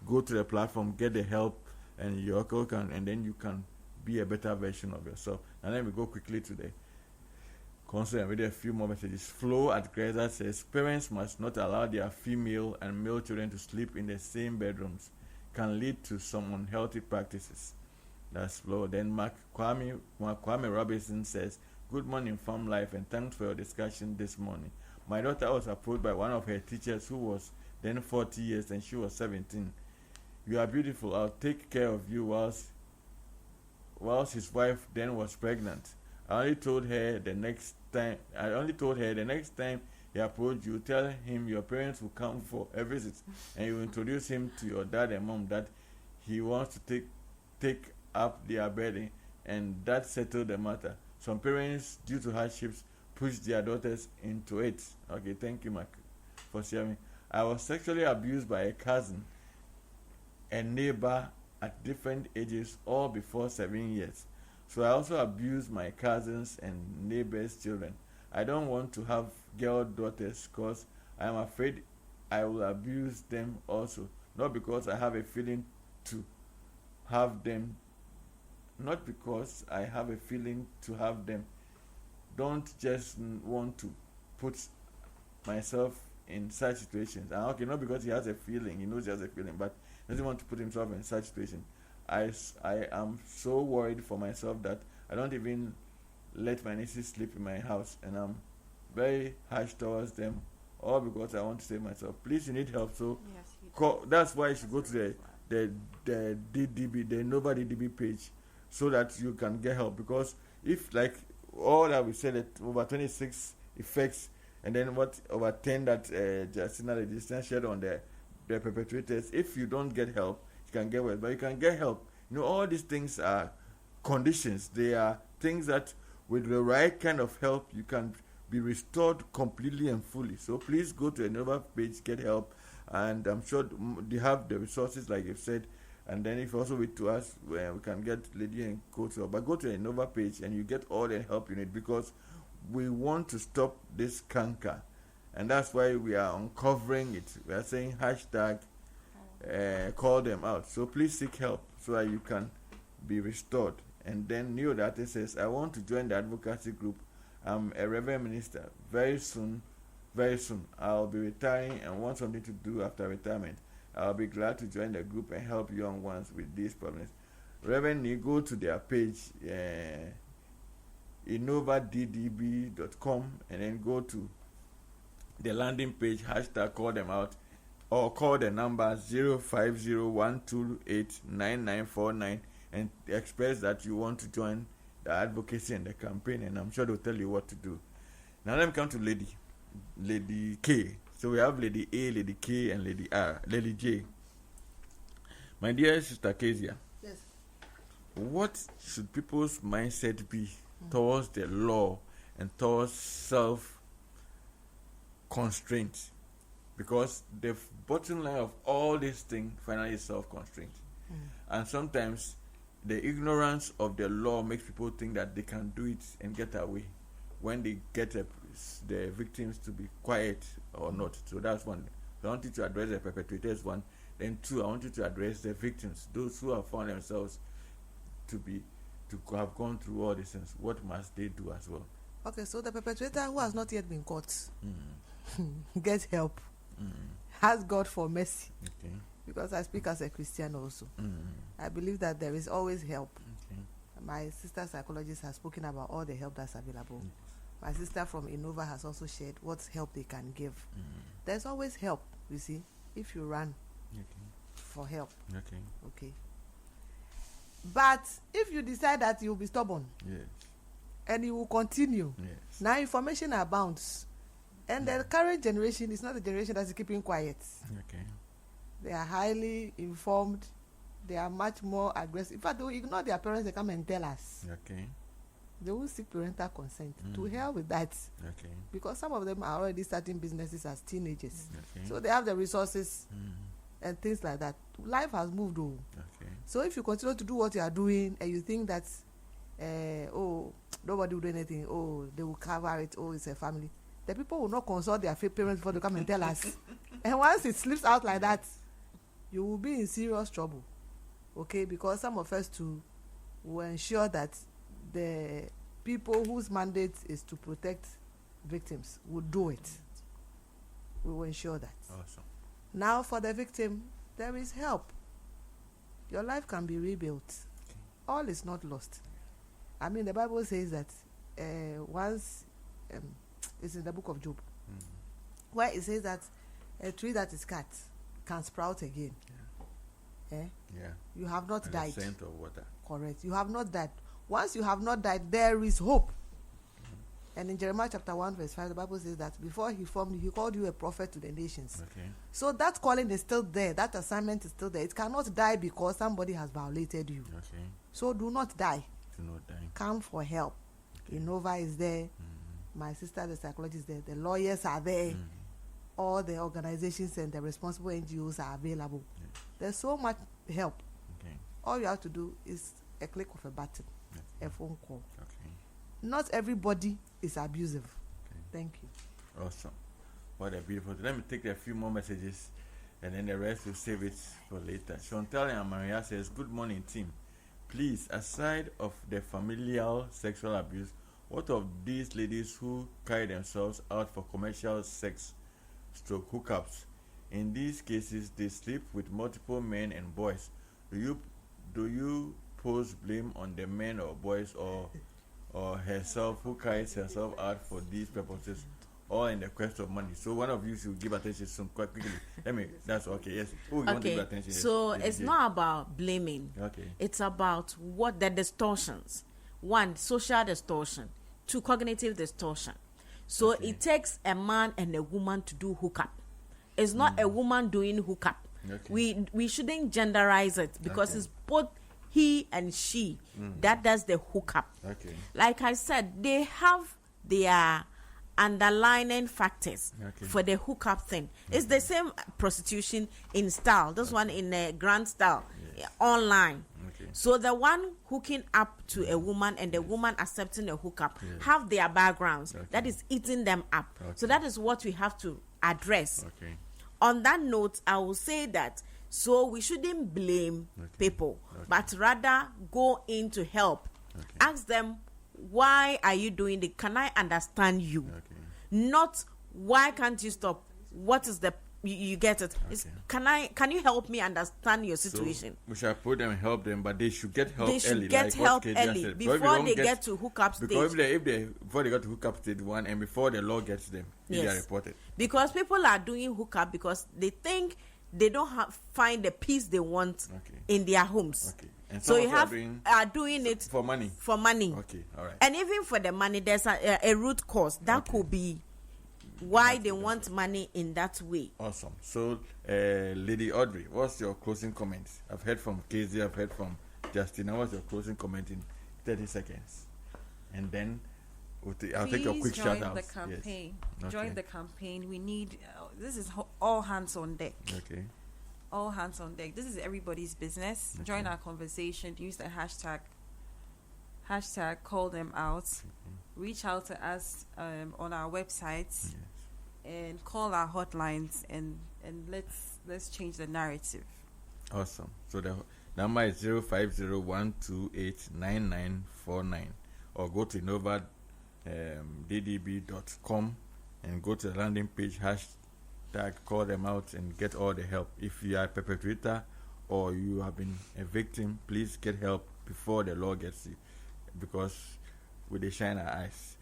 go to the platform, get the help, and then you can be a better version of yourself. And then we go quickly to the console and read a few more messages. Flo at Greza says parents must not allow their female and male children to sleep in the same bedrooms. Can lead to some unhealthy practices. That's Flo. Then Kwame Robinson says, good morning, Farm Life, and thanks for your discussion this morning. My daughter was approached by one of her teachers who was then 40 years and she was 17. You are beautiful. I'll take care of you whilst his wife then was pregnant. I only told her the next time he approached you, tell him your parents will come for a visit, and you introduce him to your dad and mom that he wants to take up their burden, and that settled the matter. Some parents, due to hardships, push their daughters into it. Okay, thank you, Mark, for sharing. I was sexually abused by a cousin, a neighbor at different ages, all before 7 years. So I also abuse my cousins and neighbors' children. I don't want to have girl daughters because I am afraid I will abuse them also. Not because I have a feeling to have them. Don't just want to put myself in such situations. And okay, not because he has a feeling, he knows he has a feeling, but doesn't want to put himself in such situations. I am so worried for myself that I don't even let my nieces sleep in my house, and I'm very harsh towards them, all because I want to save myself. Please, you need help. So yes, that's why you should go to the DDB, the Nova DDB page, so that you can get help. Because if, like all that we said, that over 26 effects, and then over 10 that Justina shared on the perpetrators, if you don't get help, you can get worse. But you can get help. All these things are conditions. They are things that with the right kind of help, you can be restored completely and fully. So please go to the Nova page, get help, and I'm sure they have the resources like you've said. And then if you also wait to us, we can get Lady and Coach. But go to the Nova page and you get all the help you need, because we want to stop this canker, and that's why we are uncovering it. We are saying hashtag call them out. So please seek help so that you can be restored. And then Neo Data says, I want to join the advocacy group. I'm a Reverend Minister. Very soon, I'll be retiring and want something to do after retirement. I'll be glad to join the group and help young ones with these problems. Reverend, you go to their page, innovaddb.com, and then go to the landing page, hashtag call them out, or call the number 0501289949 and express that you want to join the advocacy and the campaign, and I'm sure they'll tell you what to do. Now let me come to Lady K. So we have Lady A, Lady K, and Lady J. My dear Sister Kezia, yes, what should people's mindset be towards the law and towards self-constraint because the bottom line of all this thing finally is self-constraint. And sometimes the ignorance of the law makes people think that they can do it and get away when they get the victims to be quiet or not. So that's one. So I want you to address the perpetrators, one. Then two, I want you to address the victims, those who have found themselves to have gone through all these things. What must they do as well? Okay, so the perpetrator who has not yet been caught, get help. Ask God for mercy. Okay. Because I speak as a Christian also. I believe that there is always help. Okay. My sister psychologist has spoken about all the help that's available. My sister from Innova has also shared what help they can give. There's always help, you see, if you run for help. Okay. But if you decide that you'll be stubborn, and you will continue, now information abounds. And the current generation is not the generation that's keeping quiet. They are highly informed. They are much more aggressive. In fact, they will ignore their parents. They come and tell us. They will seek parental consent. To hell with that. Because some of them are already starting businesses as teenagers. So they have the resources and things like that. Life has moved on. So if you continue to do what you are doing and you think that, nobody will do anything, they will cover it, it's a family, the people will not consult their parents before they come and tell us. And once it slips out like that, you will be in serious trouble. Okay, because some of us too will ensure that the people whose mandate is to protect victims will do it. We will ensure that. Awesome. Now for the victim, there is help. Your life can be rebuilt. All is not lost. I mean, the Bible says that once it's in the book of Job, where it says that a tree that is cut can sprout again. You have not died. The scent of water. Correct. You have not died. Once you have not died, there is hope. And in Jeremiah chapter 1 verse 5, the Bible says that before he formed you, he called you a prophet to the nations. So that calling is still there. That assignment is still there. It cannot die because somebody has violated you. So do not die. Come for help. Innova is there. My sister, the psychologist, is there. The lawyers are there. All the organizations and the responsible NGOs are available. There's so much help. All you have to do is a click of a button, a phone call. Not everybody is abusive. Thank you. Awesome. What a beautiful thing. Let me take a few more messages and then the rest will save it for later. Chantal and Maria says, good morning, team. Please, aside of the familial sexual abuse, what of these ladies who carry themselves out for commercial sex / hookups? In these cases, they sleep with multiple men and boys. Do you pose blame on the men or boys or herself who carries herself out for these purposes, all in the quest of money? So one of you should give attention soon, quite quickly. That's okay. Yes. Who want to give attention? So it's not about blaming. It's about what the distortions. One, social distortion. Two, cognitive distortion. So it takes a man and a woman to do hookup. It's not a woman doing hookup. We shouldn't genderize it because it's both he and she that does the hookup. Like I said, they have their underlying factors for the hookup thing. It's the same prostitution in style. This one in a grand style, online. So the one hooking up to a woman and the woman accepting a hookup have their backgrounds that is eating them up. So that is what we have to address. On that note, I will say that so we shouldn't blame people, but rather go in to help. Ask them, why are you doing it? Can I understand you? Not why can't you stop? What is the you get it? Can you help me understand your situation? So we shall put them and help them, but they should get help early. They should early, get help early before they get to hookup stage. Because before they got to hookup stage one and before the law gets them, they are reported. Because people are doing hookup because they think they don't find the peace they want in their homes. And so you are doing it for money. For money. All right. And even for the money, there's a root cause that could be why they want money in that way. Awesome. So, Lady Audrey, what's your closing comment? I've heard from Casey, I've heard from Justin. What's your closing comment in 30 seconds? And then I'll take your quick shout out. Join the campaign. Yes. Join the campaign. We need, this is all hands on deck. Okay. All hands on deck. This is everybody's business. Okay. Join our conversation. Use the hashtag call them out. Reach out to us on our websites. Yes. And call our hotlines and let's change the narrative. Awesome. So the number is 050-128-9949, or go to innovaddb.com and go to the landing page, hashtag call them out, and get all the help. If you are a perpetrator or you have been a victim, please get help before the law gets you, because we they shine our eyes.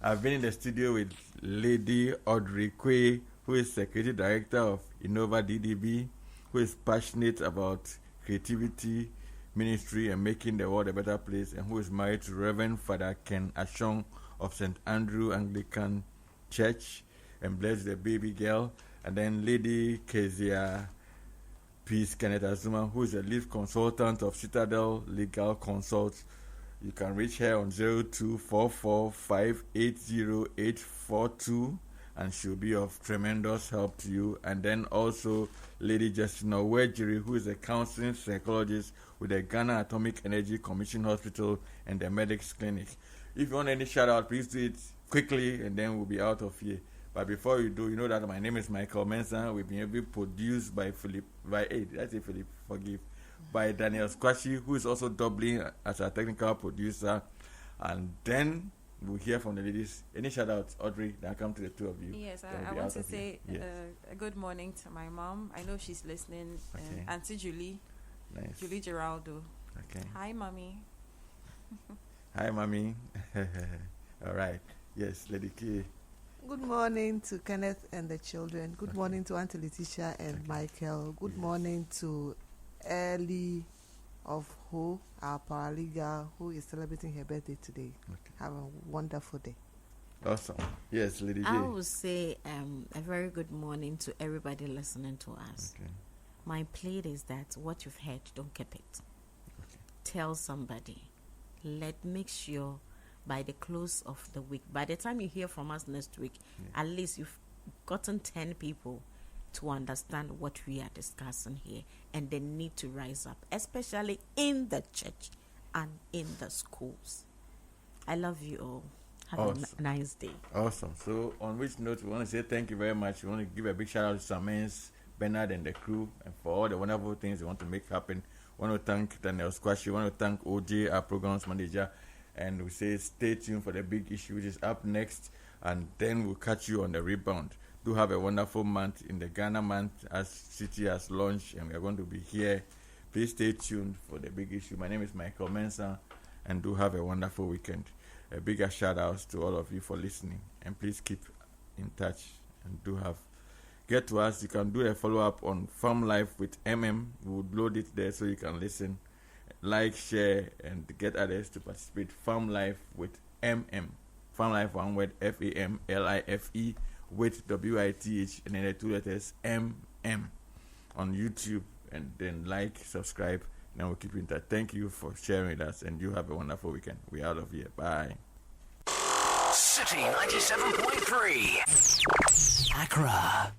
I've been in the studio with Lady Audrey Quay, who is Secretary Director of Innova DDB, who is passionate about creativity, ministry, and making the world a better place, and who is married to Reverend Father Ken Ashong of St. Andrew Anglican Church, and blessed the baby girl. And then Lady Kezia Peace Kenneth Azuma, who is a lead consultant of Citadel Legal Consult. You can reach her on 0244580842, and she'll be of tremendous help to you. And then also Lady Justina Wejiri, who is a counseling psychologist with the Ghana Atomic Energy Commission Hospital and the Medics Clinic. If you want any shout out, please do it quickly, and then we'll be out of here. But before you do, you know that my name is Michael Mensah. We've been produced by by Daniel Squashy, who is also doubling as a technical producer. And then we'll hear from the ladies. Any shout outs, Audrey, that come to the two of you? Yes, I want to say a good morning to my mom. I know she's listening. Okay. Auntie Julie. Nice. Julie Geraldo. Okay. Hi, mommy. Hi, mommy. All right. Yes, Lady K. Good morning to Kenneth and the children. Good morning to Auntie Letitia and Michael. Good morning to Ellie of Ho, our paralegal, who is celebrating her birthday today. Okay. Have a wonderful day. Awesome. Yes, Lady J. I would say a very good morning to everybody listening to us. Okay. My plea is that what you've heard, don't keep it. Okay. Tell somebody. Make sure by the close of the week, by the time you hear from us next week, at least you've gotten 10 people to understand what we are discussing here, and they need to rise up, especially in the church and in the schools. I love you all. Have a nice day. Awesome. So on which note, we want to say thank you very much. We want to give a big shout out to Samens, Bernard, and the crew, and for all the wonderful things they want to make happen. We want to thank Daniel Squashy. We want to thank OJ, our programs manager, and we say stay tuned for the big issue which is up next, and then we'll catch you on the rebound. Do have a wonderful month in the Ghana month as City has launched, and we are going to be here. Please stay tuned for the big issue. My name is Michael Mensah, and do have a wonderful weekend. A bigger shout out to all of you for listening, and please keep in touch and get to us. You can do a follow up on Farm Life with MM. We will load it there so you can listen, like, share, and get others to participate. Farm Life with MM. Farm Life, one word, FAMLIFE with WITH, and then the 2 letters MM on YouTube, and then like, subscribe, and we'll keep you in touch. Thank you for sharing with us, and you have a wonderful weekend. We're out of here. Bye. City 97.3 Accra.